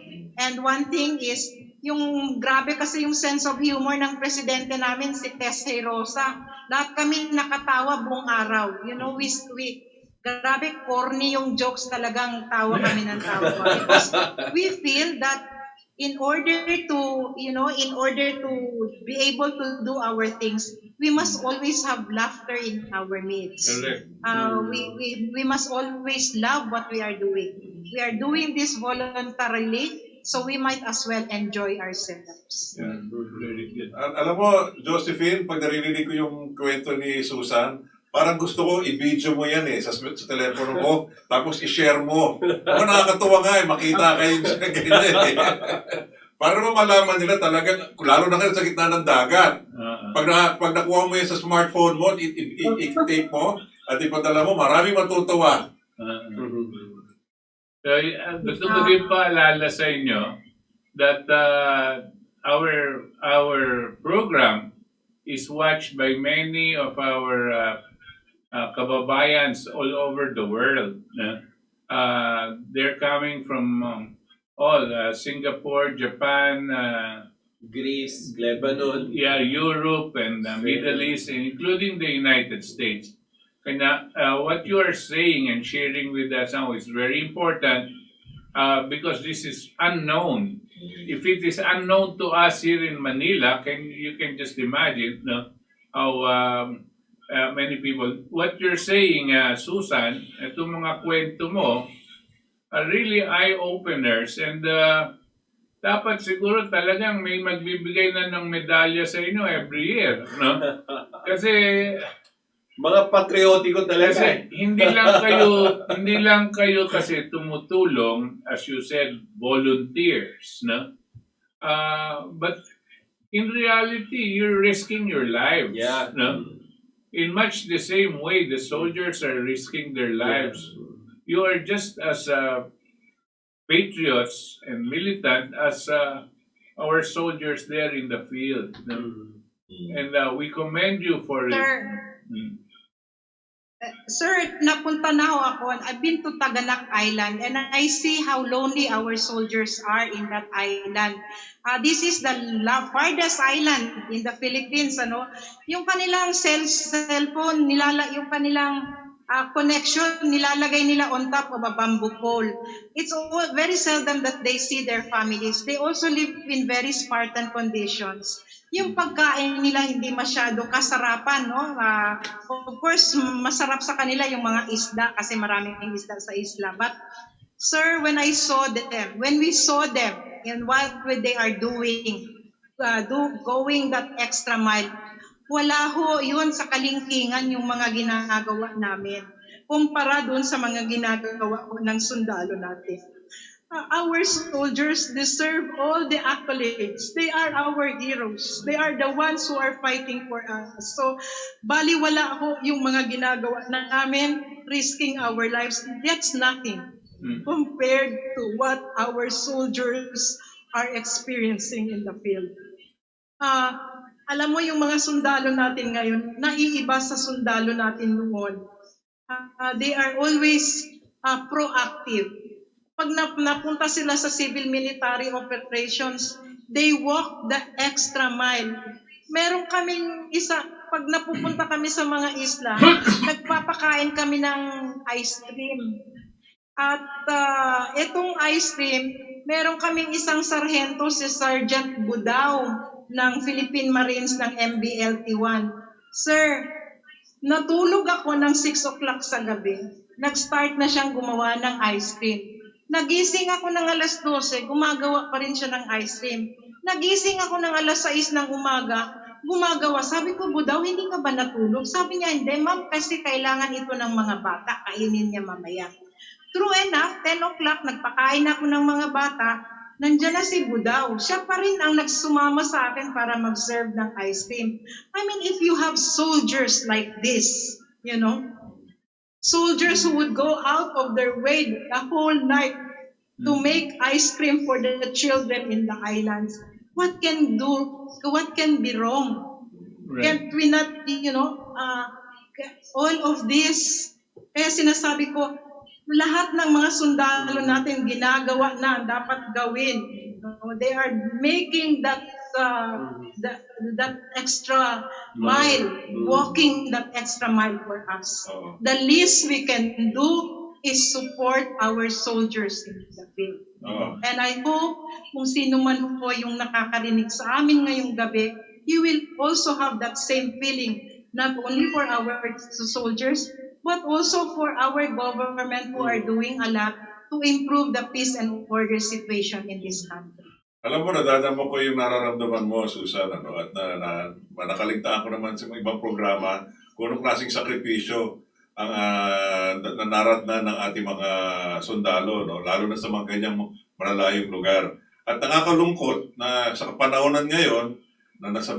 And one thing is, yung grabe kasi yung sense of humor ng presidente namin, si Tessie Rosa. Lahat kami nakatawa buong araw. Grabe corny yung jokes, talagang tawa kami ng tawa. Because we feel that in order to be able to do our things, we must always have laughter in our midst. We must always love what we are doing. We are doing this voluntarily, so we might as well enjoy ourselves. Yeah, very good. Alam mo, Josephine, pag narinig ko yung kwento ni Susan, parang gusto ko i-video mo yan sa telepono mo, tapos i-share mo. Nakakatuwa nga makita kayo sa ganyan Para mo malaman nila talagang, lalo na kayo sa gitna ng dagat. Pag nakuha mo yan sa smartphone mo, i-tape mo, at ipadala mo, maraming matutuwa. So, gusto ko din paalala sa inyo that our program is watched by many of our kababayans all over the world. They're coming from Singapore, Japan, Greece, Lebanon. Europe, and Middle East, including the United States. Kaya what you are saying and sharing with us now is very important because this is unknown. If it is unknown to us here in Manila, you can just imagine how many people. What you're saying, Susan, itong mga kwento mo are really eye-openers and dapat siguro talagang may magbibigay na ng medalya sa inyo every year, no? Kasi Mga patriotiko talaga. kasi hindi lang kayo kasi tumutulong, as you said, volunteers, no? But in reality, you're risking your lives, Yeah. no? In much the same way, the soldiers are risking their lives. You are just as patriots and militant as our soldiers there in the field, no? And we commend you for it. Sir, napunta na ako. I've been to Taganak Island and I see how lonely our soldiers are in that island. This is the farthest island in the Philippines. Yung kanilang cellphone, yung kanilang connection, nilalagay nila on top of a bamboo pole. It's very seldom that they see their families. They also live in very Spartan conditions. Yung pagkain nila hindi masyado kasarapan, no? Of course, masarap sa kanila yung mga isda kasi maraming isda sa isla. But, sir, when we saw them, and what they are doing, going that extra mile, wala ho yun sa kalingkingan yung mga ginagawa namin. Kumpara dun sa mga ginagawa ng sundalo natin. Our soldiers deserve all the accolades. They are our heroes. They are the ones who are fighting for us. So, baliwala ho yung mga ginagawa namin, risking our lives. That's nothing compared to what our soldiers are experiencing in the field. Alam mo yung mga sundalo natin ngayon, naiiba sa sundalo natin noon. They are always proactive. Pag napunta sila sa civil military operations, they walk the extra mile. Meron kaming pag napupunta kami sa mga isla, nagpapakain kami ng ice cream. At itong ice cream, meron kaming isang sarhento, si Sergeant Budao ng Philippine Marines ng MBLT-1. Sir, natulog ako ng 6 o'clock sa gabi. Nag-start na siyang gumawa ng ice cream. Nagising ako ng alas 12, gumagawa pa rin siya ng ice cream. Nagising ako ng alas 6 ng umaga, gumagawa. Sabi ko, Budaw, hindi ka ba natulog? Sabi niya, hindi, ma'am, kasi kailangan ito ng mga bata. Kainin niya mamaya. True enough, 10 o'clock, nagpakain ako ng mga bata. Nandiyan na si Budaw. Siya pa rin ang nagsumama sa akin para mag-serve ng ice cream. I mean, if you have soldiers like this, soldiers who would go out of their way the whole night to make ice cream for the children in the islands. What can be wrong? Right. Can't we not, all of this? Kaya sinasabi ko, lahat ng mga sundalo natin ginagawa na dapat gawin. They are making that extra mile, walking that extra mile for us. The least we can do is support our soldiers in the field. And I hope kung sino man po yung nakakarinig sa amin ngayong gabi, you will also have that same feeling, not only for our soldiers, but also for our government who are doing a lot to improve the peace and order situation in this country. Alam mo, nadadama ko yung nararamdaman mo, Susan, at nakaligtaan ko naman sa ibang programa kung anong klaseng sakripisyo ang nanaratnan ng ating mga sundalo, lalo na sa mga ganyang malalayong lugar. At nakakalungkot na sa kapanahonan ngayon, na nasa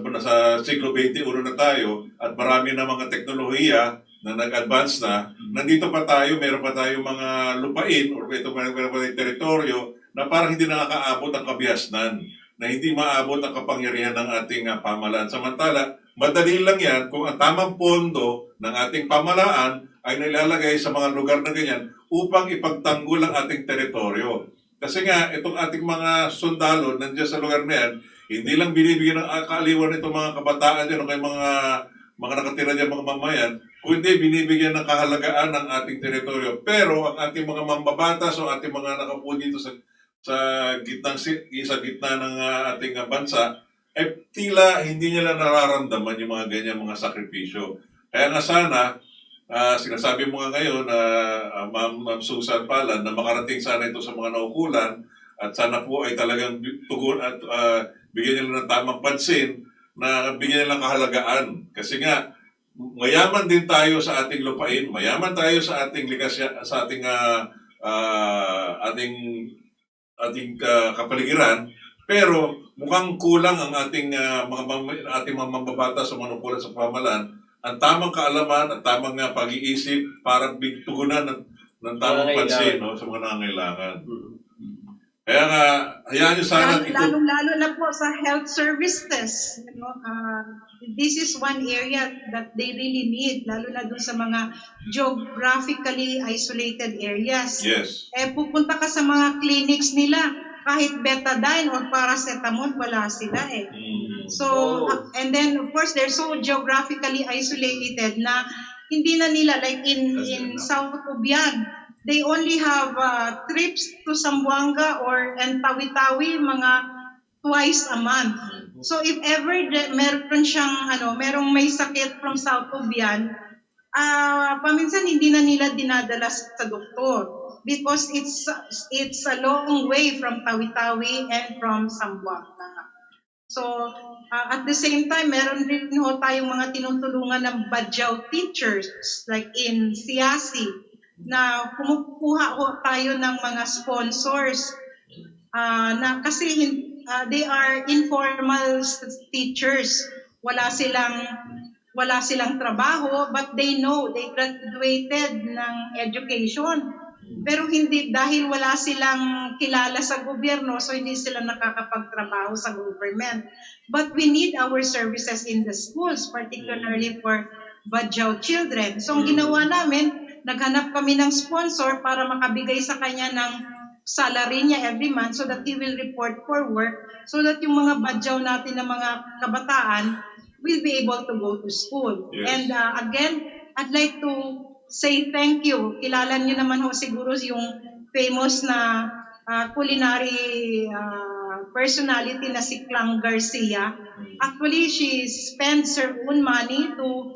siglo XXI na tayo, at marami na mga teknolohiya na nag-advance na, nandito pa tayo, meron pa tayo mga lupain, o meron pa tayong teritoryo, na parang hindi nakakaabot ang kabihasnan, na hindi maabot ang kapangyarihan ng ating pamahalaan. Samantala, madali lang yan kung ang tamang pondo ng ating pamahalaan ay nilalagay sa mga lugar na ganyan upang ipagtanggol ang ating teritoryo. Kasi nga, itong ating mga sundalo nandiyan sa lugar na yan, hindi lang binibigyan ng kaaliwan itong mga kabataan dyan o kay mga nakatira dyan, mga mamayan, kundi binibigyan ng kahalagaan ng ating teritoryo. Pero ang ating mga mambabatas o ating mga nakapo dito sa gitna ng ating bansa, ay tila hindi nila nararamdaman yung mga ganyan mga sakripisyo. Kaya nga sana, sinasabi mo nga ngayon, Ma'am Susan Palad, na makarating sana ito sa mga naukulan at sana po ay talagang tugon at bigyan nila ng tamang pansin na bigyan nila ng kahalagaan. Kasi nga, mayaman din tayo sa ating lupain, mayaman tayo sa ating likas, sa ating kapaligiran, pero mukhang kulang ang ating mga mambabatas sa manukulan sa pamahalaan ang tamang kaalaman at tamang pag-iisip para tugunan ng tamang pansin sa mga nangangailangan. Kaya nga, hayaan nyo sana ito. Lalo na po sa health services. This is one area that they really need, lalo na dun sa mga geographically isolated areas. Yes. Pupunta ka sa mga clinics nila, kahit betadine or paracetamol, wala sila eh. So, and then of course, they're so geographically isolated na hindi na nila, like in South Ubian, they only have trips to Zamboanga and Tawi-Tawi mga twice a month. So if ever meron siyang merong may sakit from South Ubian, paminsan hindi na nila dinadala sa doktor because it's a long way from Tawi-Tawi and from Zamboanga. So at the same time, meron rin tayong mga tinutulungan ng Badyaw teachers like in Siasi, na kumukuha tayo ng mga sponsors na kasi they are informal teachers. Wala silang trabaho, but they know they graduated ng education. Pero hindi, dahil wala silang kilala sa gobyerno, so hindi sila nakakapagtrabaho sa government. But we need our services in the schools, particularly for Badyaw children. So ang ginawa namin, naghanap kami ng sponsor para makabigay sa kanya ng salary niya every month so that he will report for work, so that yung mga Badyaw natin na mga kabataan will be able to go to school. Yes. And again, I'd like to say thank you. Kilala niyo naman ho siguro yung famous na culinary personality na si Clang Garcia. Actually, she spends her own money to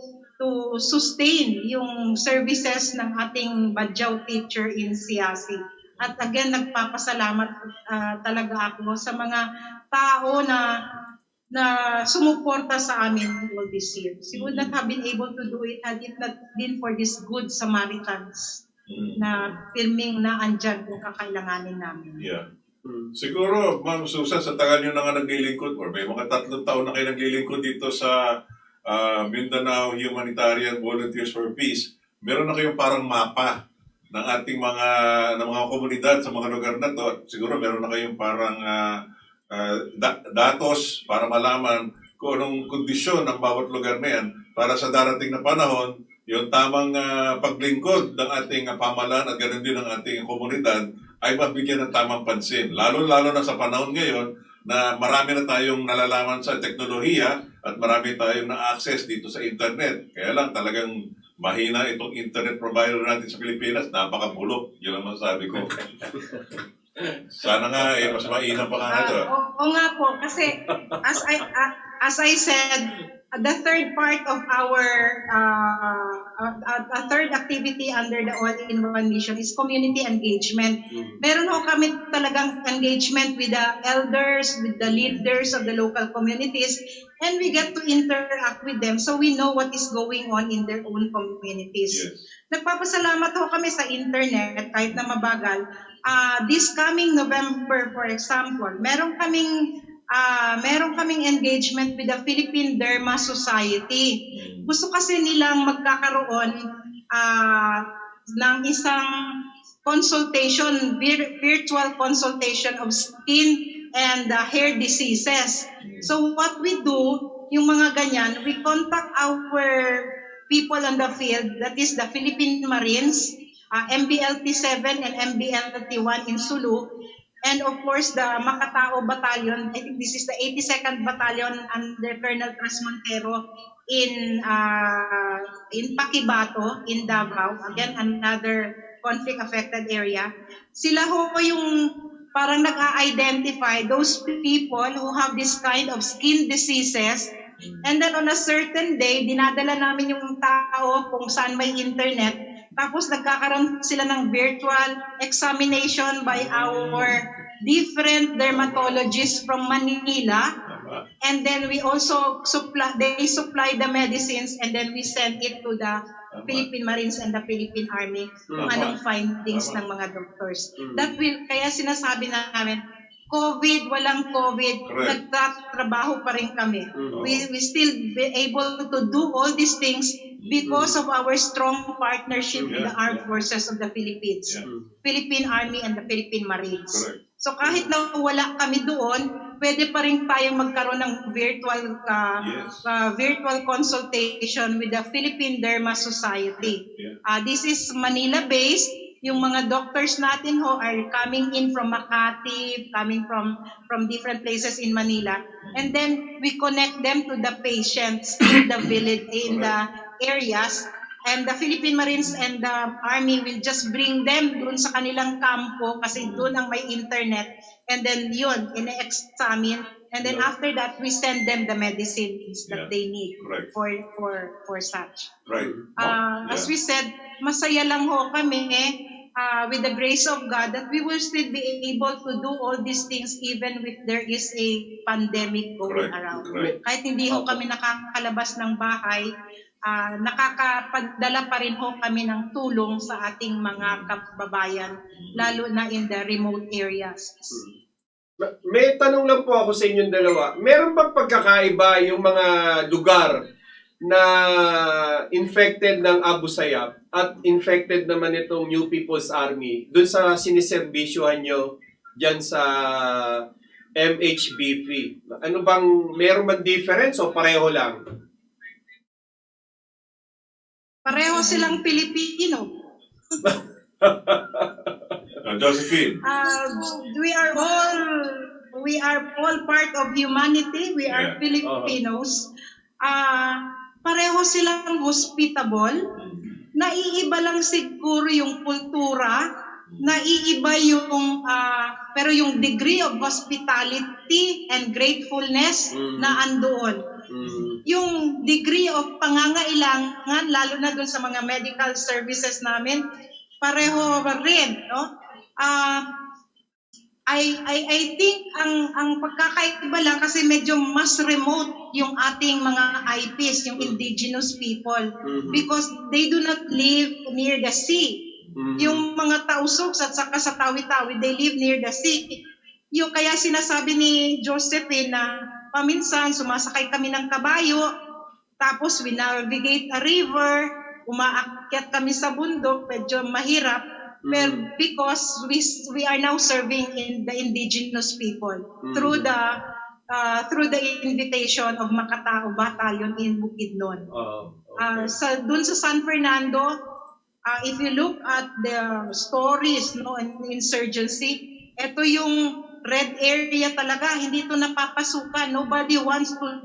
sustain yung services ng ating Badyaw teacher in Siasi. At again, nagpapasalamat talaga ako sa mga tao na sumuporta sa amin all this year. She would not have been able to do it had it not been for these good Samaritans na pirming na andyan kung kakailanganin namin. Yeah. Siguro, Ma'am Susan, sa tagal nyo na nga naglilingkod, or may mga 3 taon na kayo naglilingkod dito sa Mindanao Humanitarian Volunteers for Peace, meron na kayong parang mapa ng ating mga komunidad sa mga lugar na to. Siguro meron na kayong parang datos para malaman kung anong kondisyon ng bawat lugar na yan para sa darating na panahon, yung tamang paglingkod ng ating pamahalaan at ganoon din ng ating komunidad ay mabigyan ng tamang pansin. Lalo-lalo na sa panahon ngayon na marami na tayong nalalaman sa teknolohiya at marami tayong na-access dito sa internet. Kaya lang talagang mahina itong internet provider natin sa Pilipinas, napakabulok. Yun ang masasabi ko. Sana nga mas mainam pa nga ito. Oo nga po, kasi as I said, the third part of our third activity under the All-in-One Mission is community engagement. Meron ho kami talagang engagement with the elders, with the leaders of the local communities, and we get to interact with them so we know what is going on in their own communities. Yes. Nagpapasalamat ho kami sa internet kahit na mabagal. This coming November, for example, meron kaming engagement with the Philippine Derma Society. Gusto kasi nilang magkakaroon ng isang consultation, virtual consultation of skin and hair diseases. So what we do, yung mga ganyan, we contact our people on the field, that is the Philippine Marines, MBLT 7 and MBLT 1 in Sulu, And of course, the Makatao Battalion, I think this is the 82nd Battalion under Colonel Tres Montero in Paquibato, in Davao. Again, another conflict-affected area. Sila ho yung parang nag-a-identify those people who have this kind of skin diseases. And then on a certain day, dinadala namin yung tao kung saan may internet. Tapos nagkakaroon sila ng virtual examination by our different dermatologists from Manila. And then we also supply the medicines, and then we send it to the Philippine Marines and the Philippine Army kung anong findings ng mga doctors. That will, kaya sinasabi namin, COVID, walang COVID, nagtatrabaho pa rin kami. We still be able to do all these things because of our strong partnership with the armed forces of the Philippines, Philippine Army and the Philippine Marines. So kahit na wala kami doon, pwede pa rin tayong magkaroon ng virtual consultation with the Philippine Derma Society. This is Manila-based. Yung mga doctors natin ho are coming in from Makati, coming from different places in Manila. And then we connect them to the patients in the village, in the areas. And the Philippine Marines and the Army will just bring them doon sa kanilang kampo kasi doon ang may internet. And then yun, ina-examine. And then after that, we send them the medicines that they need for such. As we said, masaya lang ho kami with the grace of God that we will still be able to do all these things even if there is a pandemic going around. Kahit hindi ho kami nakakalabas ng bahay, nakakapagdala pa rin ho kami ng tulong sa ating mga kababayan, lalo na in the remote areas. May tanong lang po ako sa inyong dalawa. Meron bang pagkakaiba yung mga lugar na infected ng Abu Sayyaf at infected naman itong New People's Army dun sa siniservisyohan nyo dyan sa MHBP? Ano bang, meron bang difference o pareho lang? Pareho silang Pilipino. Josephine. We are all part of humanity. We are Filipinos. Pareho silang hospitable. Naiiba lang siguro yung kultura. Naiiba yung pero yung degree of hospitality and gratefulness na andoon. Yung degree of pangangailangan, lalo na dun sa mga medical services namin, pareho rin, no? I think ang pagkakaiba lang kasi medyo mas remote yung ating mga IPs, yung indigenous people, because they do not live near the sea. Yung mga Tausok at saka sa Tawi-Tawi, they live near the sea. Yung kaya sinasabi ni Josephine na paminsan sumasakay kami ng kabayo, tapos we navigate a river, umaakyat kami sa bundok, medyo mahirap. But because we are now serving in the indigenous people through the invitation of Makatao Battalion in Bukidnon. Dun sa San Fernando, if you look at the stories, no, and insurgency, ito yung red area talaga, hindi to napapasukan. Nobody wants to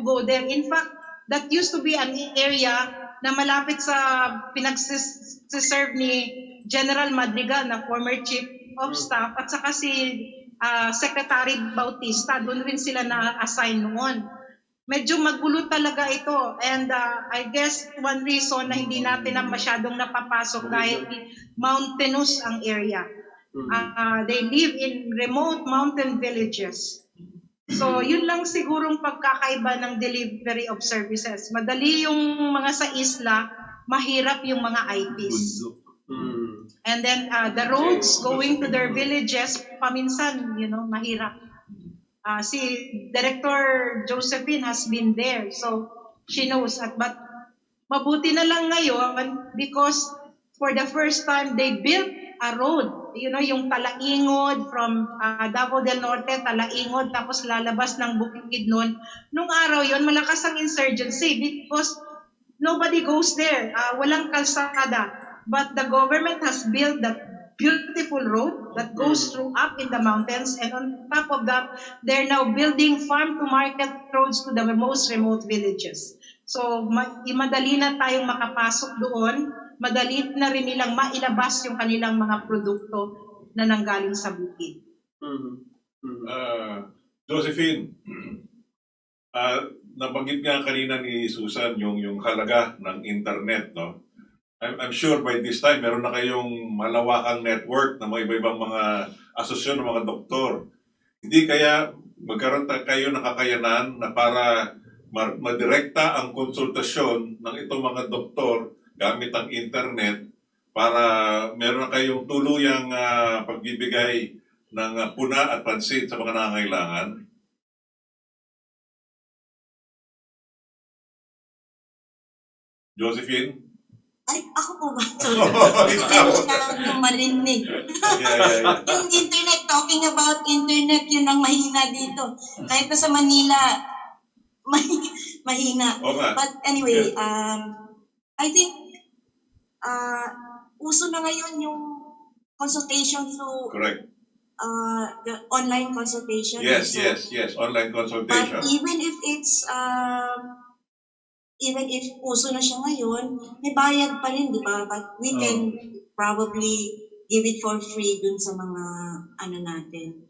go there. In fact, that used to be an area na malapit sa pinagsiserve ni General Madrigal na former Chief of Staff at saka si Secretary Bautista, doon rin sila na-assign noon. Medyo magulo talaga ito, and I guess one reason na hindi natin na masyadong napapasok dahil mountainous ang area. They live in remote mountain villages. So yun lang sigurong pagkakaiba ng delivery of services. Madali yung mga sa isla, mahirap yung mga IPs. And then the roads going to their villages, paminsan, mahirap. Si Director Josephine has been there, so she knows. But mabuti na lang ngayon because for the first time they built a road. Yung Talaingod from Davao del Norte, Talaingod, tapos lalabas ng Bukidnon. Nung araw yon malakas ang insurgency because nobody goes there. Walang kalsada. But the government has built that beautiful road that goes through up in the mountains, and on top of that, they're now building farm-to-market roads to the most remote villages. So, madali na tayong makapasok doon, madali na rin nilang mailabas yung kanilang mga produkto na nanggaling sa bukid. Josephine, nabanggit nga kanina ni Susan yung halaga ng internet, no? I'm sure by this time, meron na kayong malawakang network ng mga iba-ibang mga asosyon ng mga doktor. Hindi kaya magkaroon kayo ng kakayanan na para madirekta ang konsultasyon ng itong mga doktor gamit ang internet para meron na kayong tuluyang pagbibigay ng puna at pansin sa mga nangangailangan? Josephine? Ay, ako po ba? Hindi ko marinig. Yeah. Yung internet, talking about internet, yun ang mahina dito. Kahit na sa Manila, mahina. Okay. But anyway, I think uso na ngayon yung consultation through Correct. the online consultation. Yes, So, yes. Online But consultation. even if it's even if uso na siya ngayon, may bayad pa rin, di ba? But we can probably give it for free dun sa mga ano natin,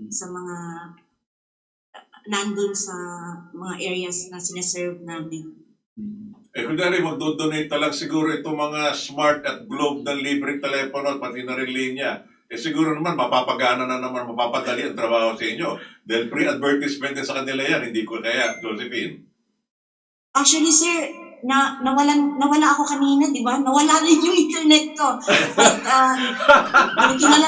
sa mga nandun sa mga areas na sinaserve namin. Kunyari, magdodonate na lang siguro itong mga smart at globe ng libreng telepono at pati na rin linya. Siguro naman, mapapagana na naman, mapapadali ang trabaho sa inyo. Dahil pre-advertisement din sa kanila yan, hindi ko kaya, Josephine. Actually, sir, nawala ako kanina, di ba? Nawala rin yung internet ko. But, buti na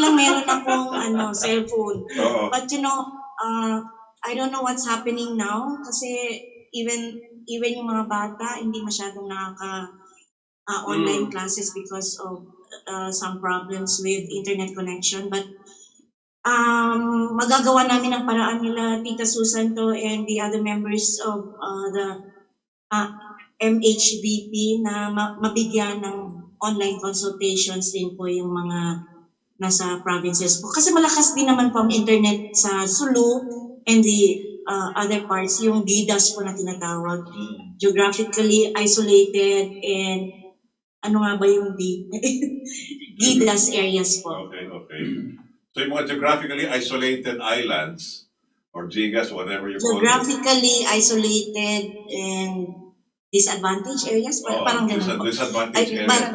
lang meron akong cellphone. Oo. But I don't know what's happening now kasi even yung mga bata hindi masyadong online classes because of some problems with internet connection. But magagawa namin ang paraan nila, Tita Susan to and the other members of the MHBP na mabigyan ng online consultations din po yung mga nasa provinces po. Kasi malakas din naman po ang internet sa Sulu and the other parts, yung GIDAS po na tinatawag. Geographically isolated and ano nga ba yung GIDAS areas po. Okay. So yung mga geographically isolated islands, or GIGAS, whatever you call it. Geographically isolated and disadvantaged areas, parang ganun po. Disadvantaged areas. But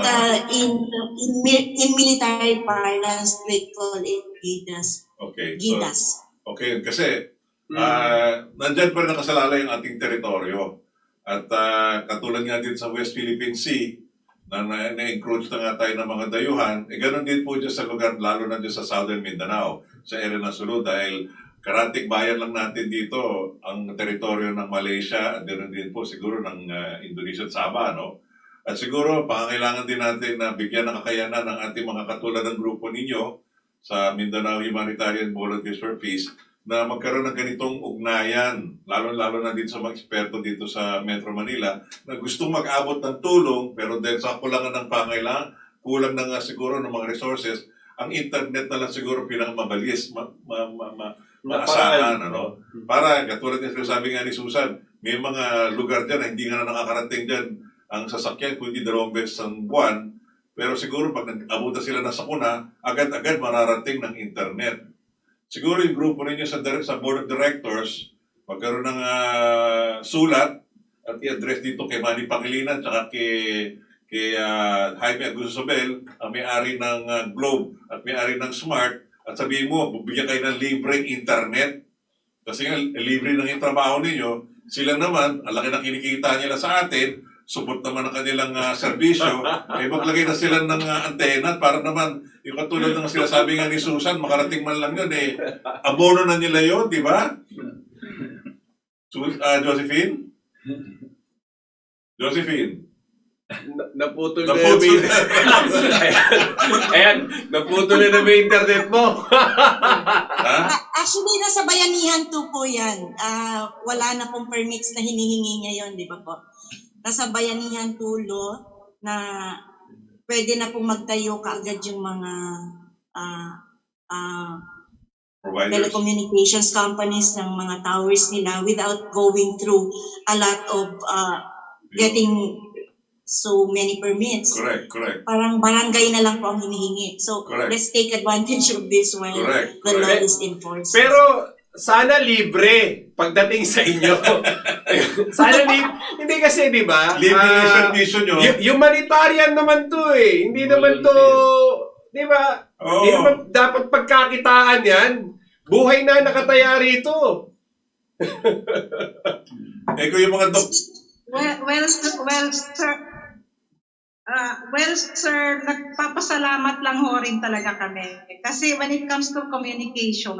in military parlance, we call it GIDAS. Okay. GIDAS. Okay, kasi nandyan pa rin nakasalalay ang ating teritoryo. At katulad nga din sa West Philippine Sea, na-encroach na nga tayo ng mga dayuhan, ganun din po dyan sa lugar, lalo na dyan sa Southern Mindanao, sa area ng Sulu, dahil karatig bayan lang natin dito ang teritoryo ng Malaysia at din po siguro ng Indonesia at Sabah, no? At siguro, pangangailangan din natin na bigyan ng kakayanan ng ating mga katulad ng grupo ninyo sa Mindanao Humanitarian Volunteers for Peace na magkaroon ng ganitong ugnayan, lalo-lalo na dito sa mga eksperto dito sa Metro Manila, na gustong mag-abot ng tulong, pero dahil sa kulangan ng pangailangan, kulang na nga siguro ng mga resources, ang internet na lang siguro pinakamabilis, maasahan, ano? Para, katulad yung sabi nga ni Susan, may mga lugar dyan na hindi nga na nakakarating dyan ang sasakyan, kundi 2 beses ang buwan, pero siguro pag nag-abot na sila ng sakuna, agad-agad mararating ng internet. Siguro yung grupo ninyo sa Board of Directors, magkaroon ng sulat at i-address dito kay Manny Pangilinan at kay Jaime Agusabel, ang may-ari ng Globe at may-ari ng Smart, at sabihin mo, bubigyan kayo ng libreng internet. Kasi nga, libre ng yung trabaho ninyo. Sila naman, ang laki ng kinikita nila sa atin, support naman ang kanilang serbisyo, maglagay na sila ng antena para naman, yung katulad ng sinasabi nga ni Susan, makarating man lang yun, abono na nila yun, di ba? Josephine? Josephine? Naputol na yung Ayan, naputol na yung internet mo. Actually, nasa Bayanihan 2 po yan. Wala na pong permits na hinihingi ngayon, di ba po? Nasa Bayanihan 2 law na pwede na pong magtayo kaagad yung mga ah, ah, Providers. telecommunications companies ng mga towers nila without going through a lot of getting so many permits. Correct. Parang barangay na lang po ang hinihingi. So, Correct. let's take advantage of this while the law is enforced. Pero sana libre pagdating sa inyo. Sana libre. Hindi kasi, di ba? Libre yung service nyo. Humanitarian naman to eh. Hindi naman to, di ba? Oo. Hindi naman dapat pagkakitaan yan. Buhay na nakataya rito. Kung yung mga Well, sir, nagpapasalamat lang ho rin talaga kami. Kasi when it comes to communication,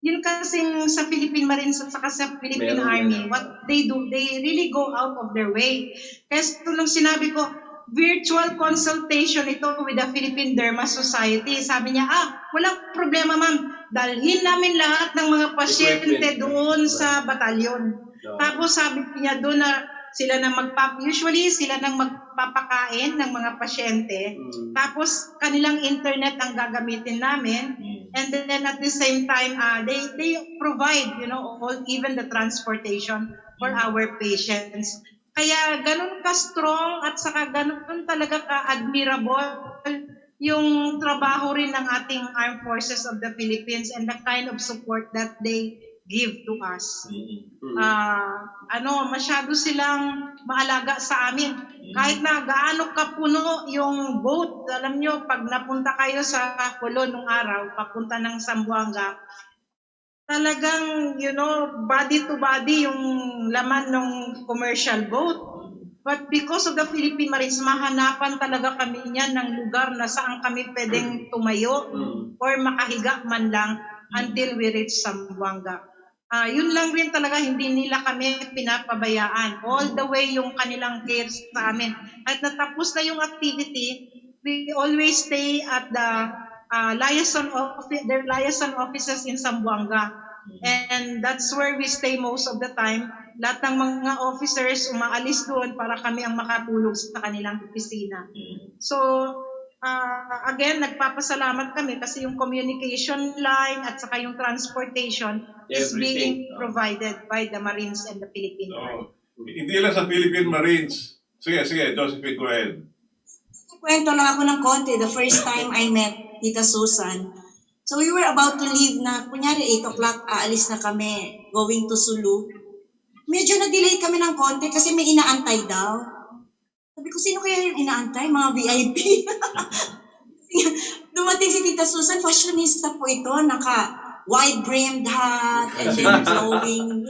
yun kasing sa Philippine Marines at saka sa Philippine Army, what they do, they really go out of their way. Kasi nung sinabi ko, virtual consultation ito with the Philippine Derma Society. Sabi niya, walang problema ma'am. Dalhin namin lahat ng mga pasyente doon sa batalyon. Tapos sabi niya doon na usually sila nang magpapakain ng mga pasyente. Tapos kanilang internet ang gagamitin namin. And then at the same time, they provide, even the transportation for our patients. Kaya ganun ka-strong at saka ganun talaga ka-admirable yung trabaho rin ng ating Armed Forces of the Philippines and the kind of support that they give to us. Masyado silang maalaga sa amin. Kahit na gaano kapuno yung boat, alam nyo, pag napunta kayo sa Colon nung araw, papunta ng Zamboanga, talagang, body to body yung laman ng commercial boat. But because of the Philippine Marines, mahanapan talaga kami niyan ng lugar na saan kami pwedeng tumayo or makahiga man lang until we reach Zamboanga. Yun lang rin talaga, hindi nila kami pinapabayaan. All the way yung kanilang care sa amin. At natapos na yung activity, we always stay at the their liaison offices in Zamboanga. And that's where we stay most of the time. Lahat ng mga officers umaalis doon para kami ang makatulog sa kanilang opisina. So, again, nagpapasalamat kami kasi yung communication line at saka yung transportation is being provided by the Marines and the Philippine Army. Hindi lang sa Philippine Marines. Sige, Josephine, go ahead. Kwento lang ako ng konti. The first time I met Tita Susan, so we were about to leave na, kunyari 8 o'clock, aalis na kami, going to Sulu. Medyo na-delay kami ng konti kasi may inaantay daw. Sabi ko, sino kaya yung inaantay? Mga VIP. Dumating si Tita Susan, fashionista po ito, naka-wide-brimmed hat, and then flowing,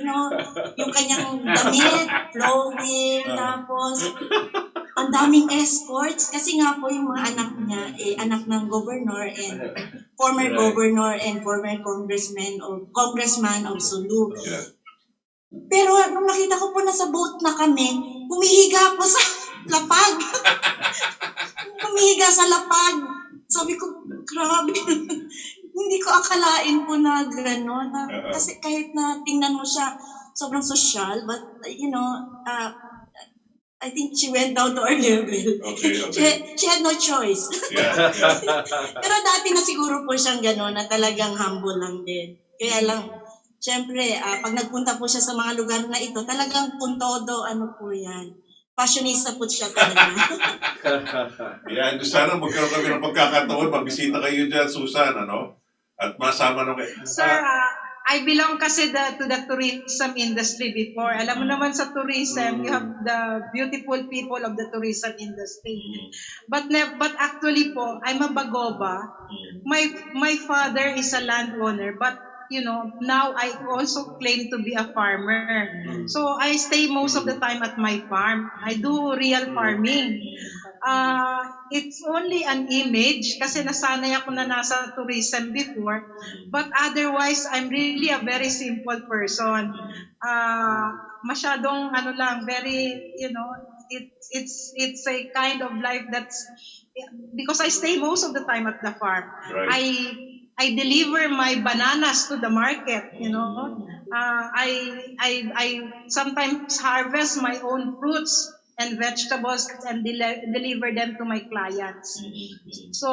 yung kanyang damit, flowing, tapos ang daming escorts. Kasi nga po yung mga anak niya, anak ng governor and former governor and former congressman of Sulu. Yeah. Pero nung nakita ko po nasa boat na kami, humihiga po sa lapag. Humihiga sa lapag. Sabi ko, grabe. Hindi ko akalain po na gano'n. Kasi kahit na tingnan mo siya, sobrang social, but I think she went down to our level. Okay. She had no choice. Yeah. Pero dati na siguro po siyang gano'n na talagang humble lang din. Kaya lang, siyempre, pag nagpunta po siya sa mga lugar na ito, talagang puntodo, po yan. Fashionista po siya talaga. Yan, sana magkaroon kami ng pagkakataon, magbisita kayo dyan, Susan, At masama na kayo. Sir, I belong kasi to the tourism industry before. Alam mo naman sa tourism, you have the beautiful people of the tourism industry. But actually po, I'm a Bagoba. My father is a landowner, but now I also claim to be a farmer. So I stay most of the time at my farm. I do real farming. It's only an image kasi nasanay ako na nasa tourism before. But otherwise, I'm really a very simple person. Masyadong very, it's a kind of life that's, because I stay most of the time at the farm. Right. I deliver my bananas to the market, I sometimes harvest my own fruits and vegetables and deliver them to my clients. So,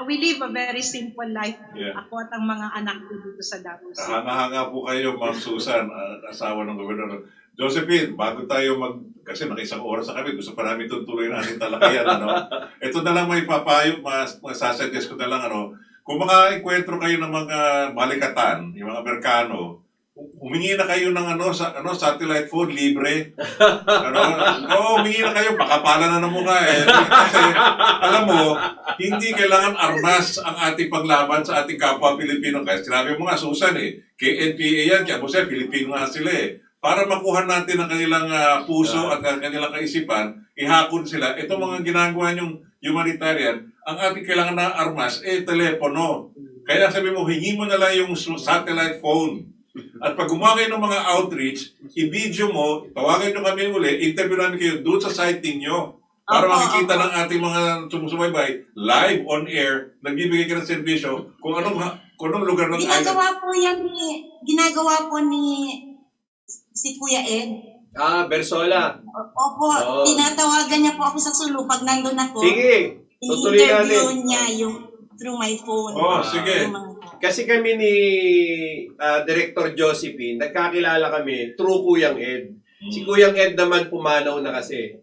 we live a very simple life. Yeah. Ako at ang mga anak ko dito sa Davao City. Hanga-hanga po kayo, Ma'am Susan, asawa ng gobernador. Josephine, bago tayo kasi nakisang oras na kami, gusto pa namin tutuloy na ating talakayan, Ito na lang may papayo, masasuggest ko na lang, kung maka-enkwentro kayo ng mga balikatan, yung mga Amerikano, humingi na kayo ng satellite phone libre. Humingi na kayo, pakapala na ng mukha Kasi, alam mo, hindi kailangan armas ang ating paglaban sa ating kapwa Pilipino. Kaya sinabi mo nga, Susan KNPA yan, kaya mo siya, Pilipino nga sila Para makuha natin ang kanilang puso at ang kanilang kaisipan, ihakon sila. Ito mga ginagawa niyong humanitarian, ang ating kailangan na armas, telepono. Kaya sabi mo, hingi mo na lang yung satellite phone. At pag gumawa kayo ng mga outreach, i-video mo, tawagan nyo kami uli, interview namin kayo doon sa site ninyo. Para makikita ng ating mga sumusubaybay, live on air, nagbibigay ka ng servisyo kung anong lugar ng island. Ginagawa po ni si Kuya Ed. Bersola. Opo, tinatawagan niya po ako sa Sulu pag nandun ako. Sige, tutuloy natin. I-interview niya through my phone. Sige. Kasi kami ni Director Josephine, nagkakilala kami through Kuyang Ed. Si Kuyang Ed naman pumanaw na kasi.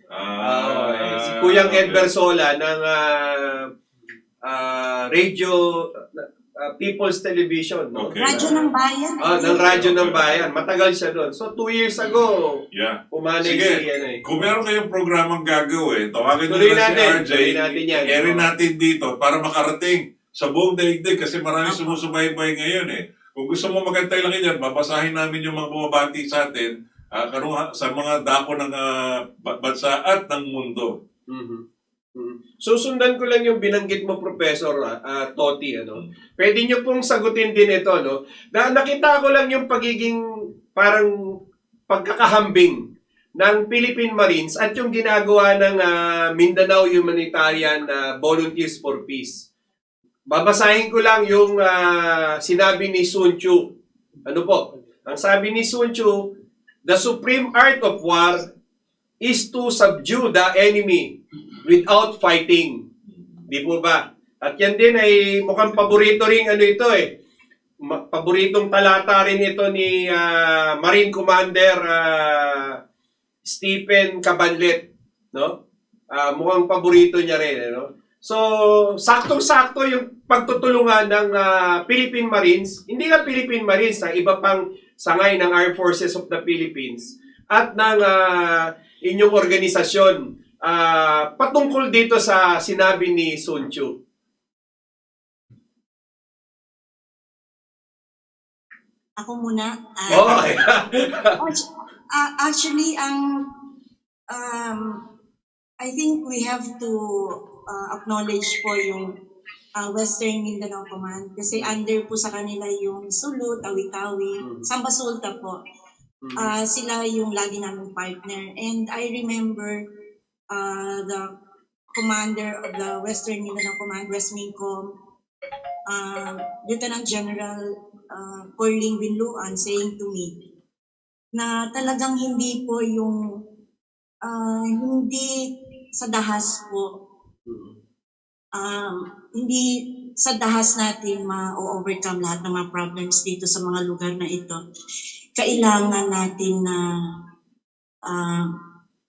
Si Kuyang Ed Bersola ng radio, People's Television. Okay. Radyo ng Bayan. Ng Radyo ng Bayan. Matagal siya doon. So 2 years ago, pumanay Sige. Kung meron kayong programang gagawin, tawagan nyo tuloy na natin. si RJ, Tuloy natin yan. i-air natin dito para makarating sa buong daigdig kasi maraming sumusubaybay ngayon Kung gusto mo magantay lang yan, babasahin namin yung mga bumabati sa atin sa mga dako ng bansa at ng mundo. Susundan ko lang yung binanggit mo, Professor Toti. Pwede nyo pong sagutin din ito. Nakita ko lang yung pagiging parang pagkakahambing ng Philippine Marines at yung ginagawa ng Mindanao Humanitarian Volunteers for Peace. Babasahin ko lang yung sinabi ni Sun Tzu. Ang sabi ni Sun Tzu, the supreme art of war is to subdue the enemy without fighting. Di po ba? At yan din ay mukhang paborito rin paboritong talata rin ito ni Marine Commander Stephen Cabanlet. Mukhang paborito niya rin. So, saktong-sakto yung pagtutulungan ng Philippine Marines, hindi nga Philippine Marines, iba pang sangay ng Armed Forces of the Philippines at ng inyong organisasyon patungkol dito sa sinabi ni Sun Tzu. Ako muna. Actually, I think we have to acknowledge po yung Western Mindanao Command kasi under po sa kanila yung Sulu, Tawi-Tawi, Samba Sulta po. Sila yung lagi naming partner. And I remember the commander of the Western Mindanao Command, West Mincom, Lieutenant General Corling Winluan saying to me na talagang hindi po yung hindi sa dahas po hindi sa dahas natin ma-overcome lahat ng mga problems dito sa mga lugar na ito. Kailangan natin na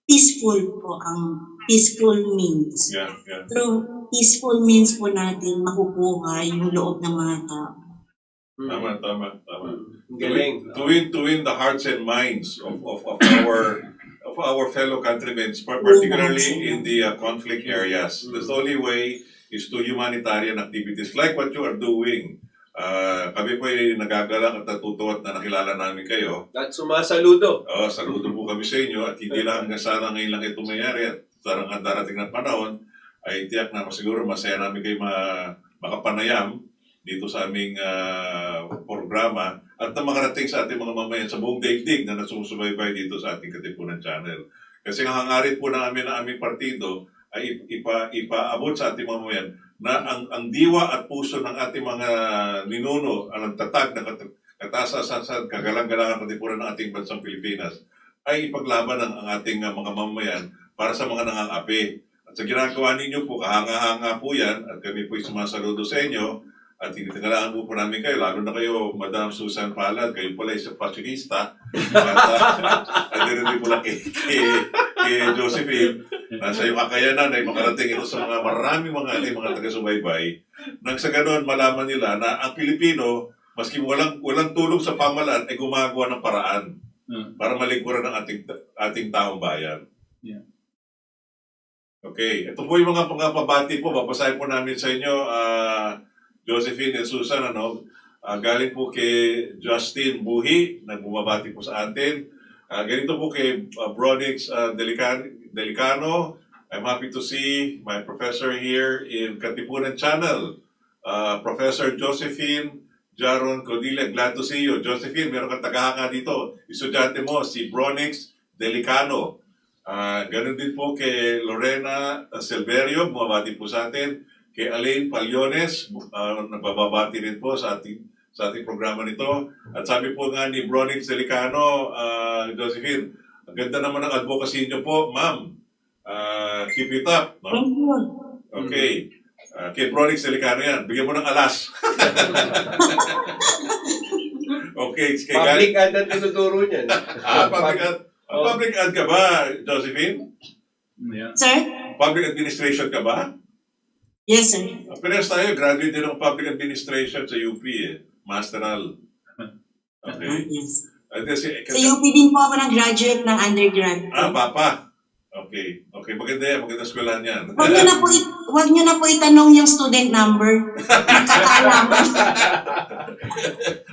peaceful po ang peaceful means. Through peaceful means po natin makukuha yung loob ng mga tao. Tama. Galing. To win the hearts and minds of our fellow countrymen, particularly in the conflict areas. The only way is to humanitarian activities like what you are doing. Kami po ay nagagalak at natutuwa na nakilala namin kayo. At sumasaludo. Saludo po kami sa inyo at hindi lang hanggang sana ngayon lang ito mayari at sarang ang darating na panahon ay tiyak na siguro masaya namin kayo makapanayam dito sa aming programa at na makarating sa ating mga mamayan sa buong daigdig na nasusubaybay dito sa ating Katipunan channel. Kasi ang hangarit po namin na aming partido ay ipaabot sa ating mga mamayan na ang diwa at puso ng ating mga ninuno, ang tatag na kataas-asan kagalang-galangan Katipunan ng ating bansang Pilipinas ay ipaglaban ang ating mga mamamayan para sa mga nangangapi. At sa ginagawa ninyo po, kahanga-hanga po yan, at kami po'y sumasaludo sa inyo, at tinitagalaan po namin kayo, lalo na kayo, Madam Susan Palad, kayo pala isang fashionista, at din po lang kay Josephine, nasa iyong kakayanan ay makarating ito sa maraming mga ating mga taga-subaybay, nang sa ganon malaman nila na ang Pilipino, maski walang tulong sa pamahalaan, ay gumagawa ng paraan para malingkuran ng ating taong bayan. Yeah. Okay, ito po yung mga pabati po, babasahin po namin sa inyo, Josephine and Susan, galing po kay Justin Buhi, nagbumabati po sa atin. Ganito po kay Bronix Delicano. I'm happy to see my professor here in Katipunan channel. Professor Josephine JARON Codilla, glad to see you. Josephine, meron kang tagahanga dito. Estudyante mo, si Bronix Delicano. Ganun din po kay Lorena Silverio, bumabati po sa atin. Kay Alain Paliones, nagbababati rin po sa ating programa nito. At sabi po nga ni Bronix Delicano, Josephine, ang ganda naman ng advocacy niyo po, ma'am. Keep it up. No? Okay. Kay Bronix Delicano yan. Bigyan mo ng alas. Okay. Public ad ang tinuturo niyan. Public ad ka ba, Josephine? Yeah. Sir? Public administration ka ba? Yes, sir. Parehas tayo, graduate din ng public administration sa UP Masteral. Okay. Yes. Sa Sa UP din po ako nag-graduate ng undergrad. Papa. Okay. Maganda yan. Maganda eskwelahan yan. Wag niyo na po itanong yung student number. Nakakaalaman.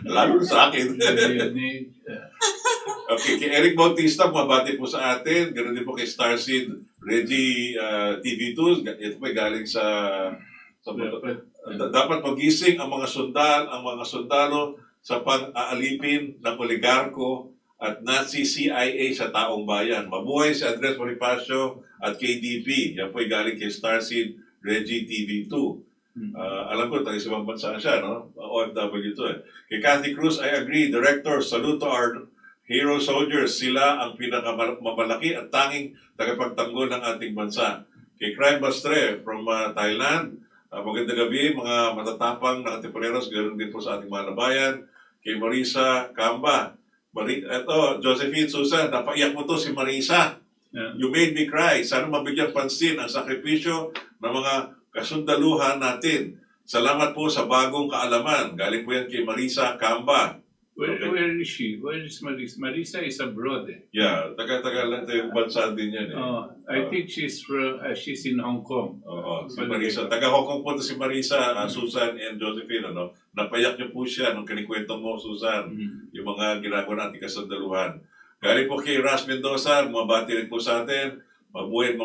Lalo sa akin. Okay, kay Eric Bautista, mabati po sa atin. Ganun din po kay Starseed Reggie TV2. Ito po ay galing sa dapat magising ang mga sundalo sa pang-aalipin ng oligarko at Nazi CIA sa taong bayan. Mabuhay si Andres Bonifacio at KDP. Yan po ay galing kay Starseed Reggie TV2. Alam ko, taga-isang bansa siya, no? OFW to eh. Kay Kathy Cruz, I agree. Director, salute to our hero soldiers. Sila ang pinakamamalaki at tanging tagapagtanggol ng ating bansa. Kay Crime Bastre from Thailand, magandang gabi, mga matatapang na katipuneros, ganoon din po sa ating mga nabayan. Kay Marisa Camba, eto, Josephine, Susan, napaiyak mo to si Marisa. Yeah. You made me cry. Sana mabigyan pansin ang sakripisyo ng mga kasundaluhan natin. Salamat po sa bagong kaalaman. Galing po yan kay Marisa Camba. Where is she? Where is Marisa? Marisa is abroad. Yeah, taga lang tayo bansa din yan. I think she's in Hong Kong. Oo, si Marisa. Taga Hong Kong po si Marisa, Susan and Josephine. Napayak niyo po siya nung kinikwento mo, Susan, yung mga ginagawa natin kasundaluhan. Galing po kay Ras Mendoza, mabati rin po sa atin. Mabuhay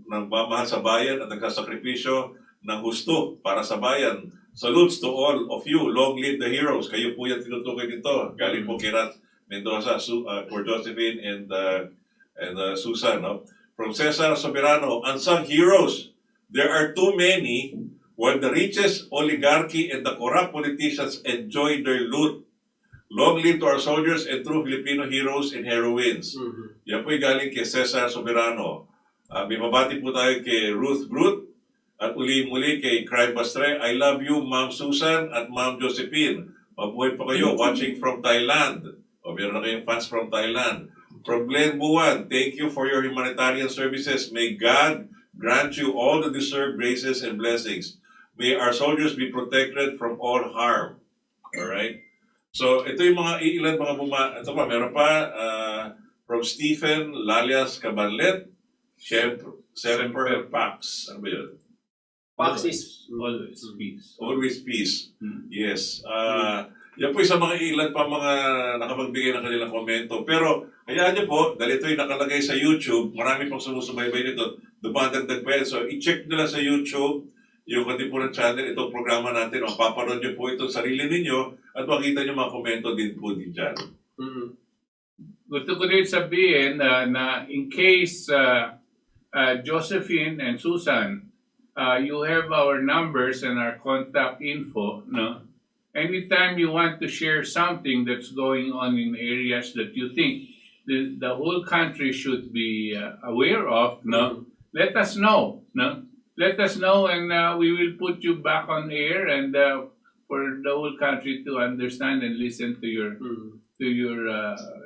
nagmamahal sa bayan at nagsasakripisyo ng husto para sa bayan. Salutes to all of you. Long live the heroes. Kayo po yan tinutukoy dito. Galing po kay Ras Mendoza for Josephine and Susan. No? From Cesar Soberano, unsung heroes. There are too many while the richest oligarchy and the corrupt politicians enjoy their loot. Long live to our soldiers and true Filipino heroes and heroines. Yan po galing kay Cesar Soberano. May mabati po tayo kay Ruth Groot. At uli-muli kay Crime Bastre, I love you, Ma'am Susan at Ma'am Josephine. Mabuhay pa kayo, watching from Thailand. Meron na kayong fans from Thailand. From Glenn Buwan, thank you for your humanitarian services. May God grant you all the deserved graces and blessings. May our soldiers be protected from all harm. Alright? So, ito yung mga ilan mga ito pa, meron pa, from Stephen Lalias Cabanlet, Semper Pax. Ano ba yun? Pax is always peace. Always peace. Yes. Yan po isang mga ilan pa mga nakapagbigay ng kanilang komento. Pero, hayaan niyo po, dahil ito yung nakalagay sa YouTube, marami pong sumusubaybay nito, dumadagdag pa yan. So, i-check nyo lang sa YouTube, yung Katipunan channel, itong programa natin. Papanood niyo po itong sarili ninyo at makita niyo mga komento din po din dyan. Gusto ko rin sabihin na in case Josephine and Susan, you have our numbers and our contact info. No? Anytime you want to share something that's going on in areas that you think the whole country should be aware of, no? Let us know, no? Let us know, and we will put you back on air, and for the whole country to understand and listen to your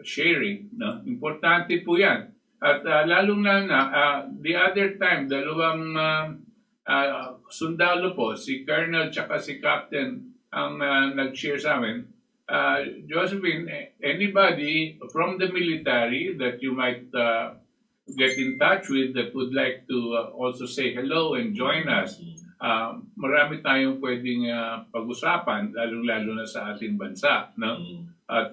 sharing, no? Importante po yan. At lalong na the other time, dalawang sundalo po, si Colonel tsaka si Captain ang nag-share sa amin. Josephine, anybody from the military that you might get in touch with that would like to also say hello and join us, marami tayong pwedeng pag-usapan, lalong-lalo na sa ating bansa, no? At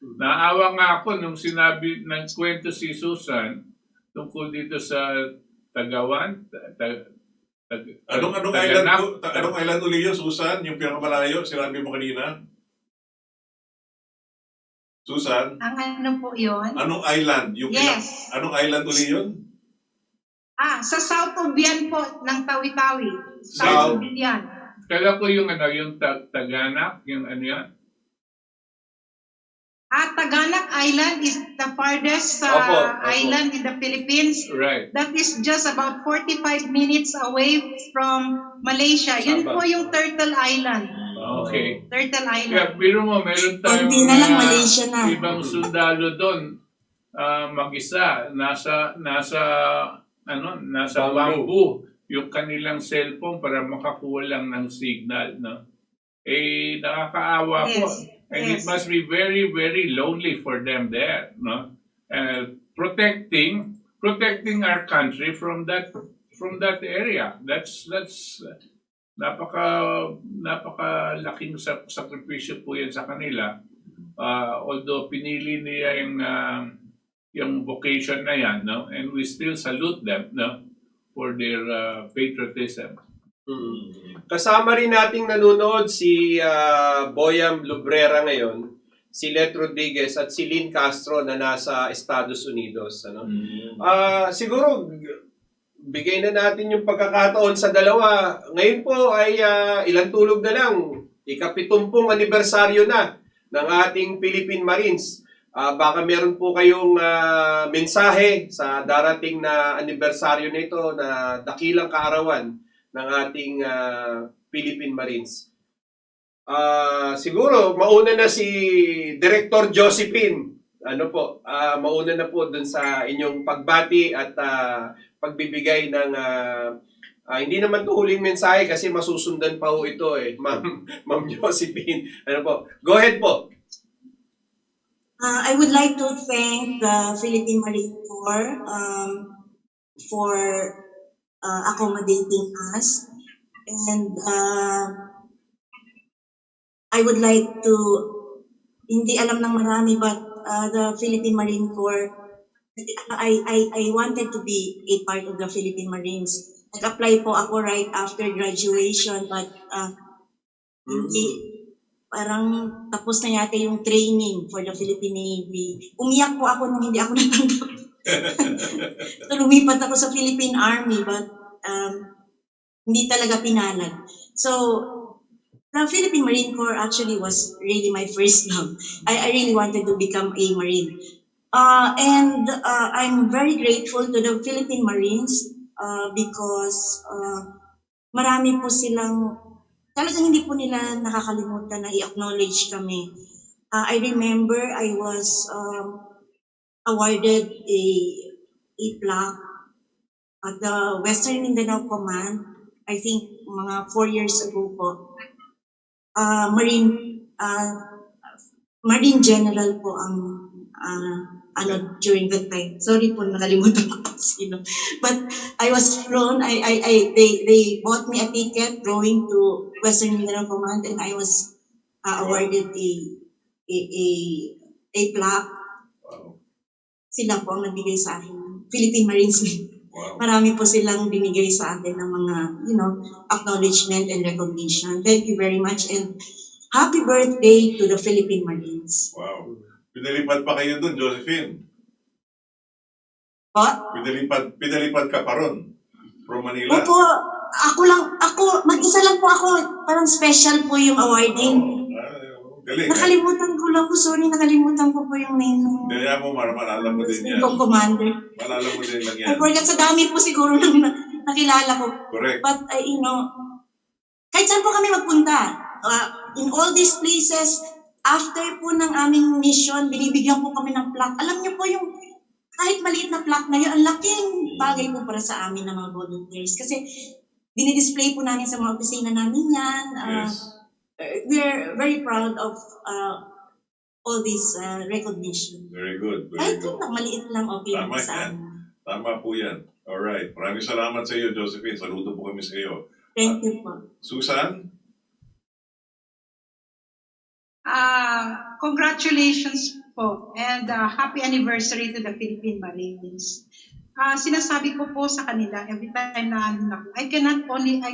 naawa nga ako nung sinabi ng kwento si Susan tungkol dito sa Tagawan. Anong island uli yun, Susan? Yung pinakamalayo, sinabi mo kanina? Susan? Ang ano po yun? Anong island? Yes. Anong island uli yun? Sa South Obian po ng Tawi-Tawi. South Obian. Kala ko yung Taganak, yung ano yan? Taganak Island is the farthest Opo. island in the Philippines. Right. That is just about 45 minutes away from Malaysia. Yun Sabah. po yung Turtle Island. Okay. Turtle Island. Kaya biro mo, meron tayong Hindi na lang Malaysia na. ibang sundalo doon, mag-isa, nasa bamboo yung kanilang cellphone para makakuha lang ng signal, no? Nakakaawa po. Yes. And it must be very, very lonely for them there, no? Protecting our country from that area. That's napakalaking sakripisyo po yan sa kanila. Although pinili niya yung vocation na yan, no? And we still salute them, no? For their patriotism. Kasama rin nating nanonood si Boyam Lubrera ngayon, si Let Rodriguez at si Lynn Castro na nasa Estados Unidos. Ano? Siguro, bigay na natin yung pagkakataon sa dalawa. Ngayon po ay ilang tulog na lang. Ika-70 anibersaryo na ng ating Philippine Marines. Baka meron po kayong mensahe sa darating na anibersaryo nito na dakilang kaarawan ng ating Philippine Marines. Siguro, mauna na si Director Josephine. Mauna na po dun sa inyong pagbati at pagbibigay ng hindi naman to huling mensahe kasi masusundan pa ho ito Ma'am Josephine. Go ahead po. I would like to thank the Philippine Marine Corps for accommodating us, and I would like to, hindi alam ng marami, but the Philippine Marine Corps, I wanted to be a part of the Philippine Marines. Nag-apply po ako right after graduation, but hindi, parang tapos na yata yung training for the Philippine Navy. Umiyak po ako nung hindi ako natanggap. So, lumipat ako sa Philippine Army, but hindi talaga pinalad. So, the Philippine Marine Corps actually was really my first love. I really wanted to become a Marine. And I'm very grateful to the Philippine Marines because marami po silang, talagang hindi po nila nakakalimutan na i-acknowledge kami. I remember I was awarded a plaque at the Western Mindanao Command, I think mga 4 years ago po. Marine General po ang during that time. Sorry po, nakalimutan ko pa sino. But I was flown, they bought me a ticket going to Western Mindanao Command, and I was awarded a plaque. Sila po ang nagbigay sa akin. Philippine Marines. Wow. Marami po silang binigay sa atin ng mga, acknowledgement and recognition. Thank you very much, and happy birthday to the Philippine Marines. Wow. Pinalipad pa kayo dun, Josephine. What? Pinalipad ka pa ron from Manila. Opo, mag-isa lang po ako. Parang special po yung awarding. Galing. Ha? Nakalimutan ko lang po, sorry, nakalimutan ko po yung name ng Kaya mo, malala mo din yan. commander. Malala mo din lang yan. I forgot, sa dami po siguro nang nakilala ko. Correct. But, kahit saan po kami magpunta, in all these places, after po ng aming mission, binibigyan po kami ng plaque. Alam niyo po yung kahit maliit na plaque na yun, ang laking bagay po para sa amin ng mga volunteers. Kasi dinidisplay po namin sa mga opisina namin yan. Yes. We're very proud of all this recognition. Very good. Kahit Very good. yun lang, maliit lang, okay lang Tama sa yan. amin. Tama po yan. Alright. Maraming salamat sa iyo, Josephine. Saludo po kami sa iyo. Thank you po. Susan? Congratulations po and happy anniversary to the Philippine Marines. Sinasabi ko po sa kanila every time na andun ako, I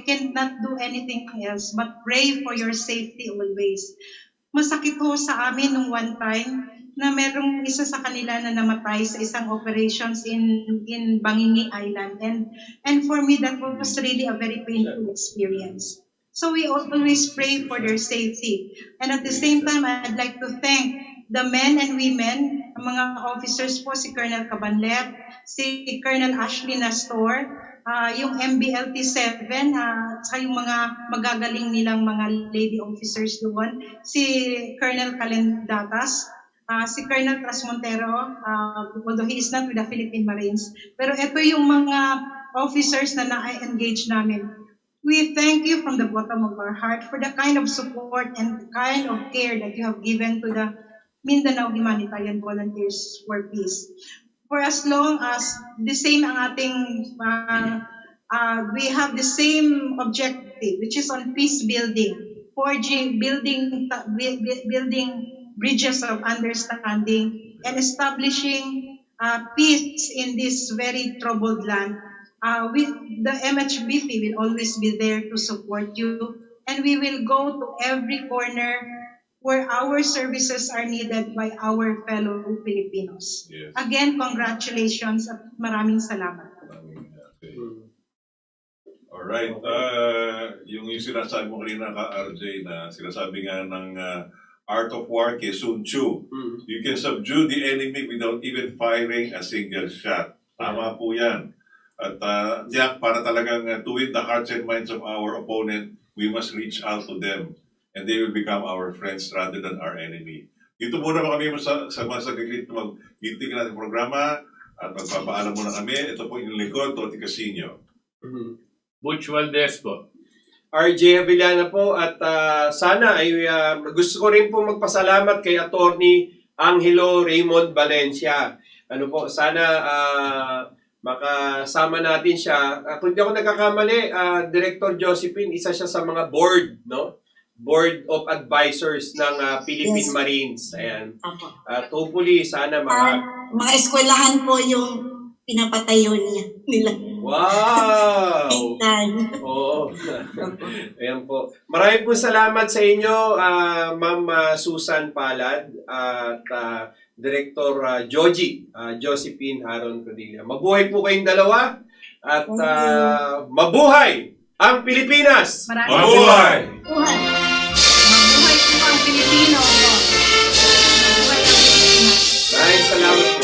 cannot do anything else but pray for your safety always. Masakit po sa amin nung one time na merong isa sa kanila na namatay sa isang operations in Bangingi Island, and for me that was really a very painful experience. So we always pray for their safety. And at the same time, I'd like to thank the men and women, ang mga officers po, si Colonel Cabanlet, si Colonel Ashley Nastor, yung MBLT-7, sa yung mga magagaling nilang mga lady officers doon, si Colonel Calendatas, si Colonel Trasmontero, although he is not with the Philippine Marines. Pero ito yung mga officers na na-engage namin. We thank you from the bottom of our heart for the kind of support and the kind of care that you have given to the Mindanao Humanitarian Volunteers for Peace. For as long as the same ang ating, we have the same objective, which is on peace building, forging, building bridges of understanding, and establishing peace in this very troubled land. The MHBP will always be there to support you, and we will go to every corner where our services are needed by our fellow Filipinos. Yes. Again, congratulations at maraming salamat. Okay. Alright. Yung sinasabi mo kanina ka, RJ, na sinasabi nga ng Art of War kay Sun Tzu. You can subdue the enemy without even firing a single shot. Tama po yan. At diyak, para talagang to win the hearts and minds of our opponent, we must reach out to them. And they will become our friends rather than our enemy. Dito muna ba kami sa mga saglit na mag-meeting natin programa at magpapaalam muna kami. Ito po yung lingkod, Toti Casiño. Butch Valdes po. RJ Javellana po, at sana ay gusto ko rin po magpasalamat kay Attorney Angelo Raymond Valencia. Ano po, sana makasama natin siya. Kung di ako nagkakamali, Director Josephine, isa siya sa mga board, no? Board of Advisors ng Philippine Yes. Marines. Ayan. Apo. At hopefully, sana Mga eskwelahan po yung pinapatayo nila. Wow! Big time. Oo. Ayan po. Maraming po salamat sa inyo, Ma'am Susan Palad at Director Josephine Haron Codilla. Mabuhay po kayong dalawa at mabuhay ang Pilipinas! Maraming Mabuhay! Buhay. Mabuhay po ang Pilipino. Mabuhay ang Pilipinas. Maraming salamat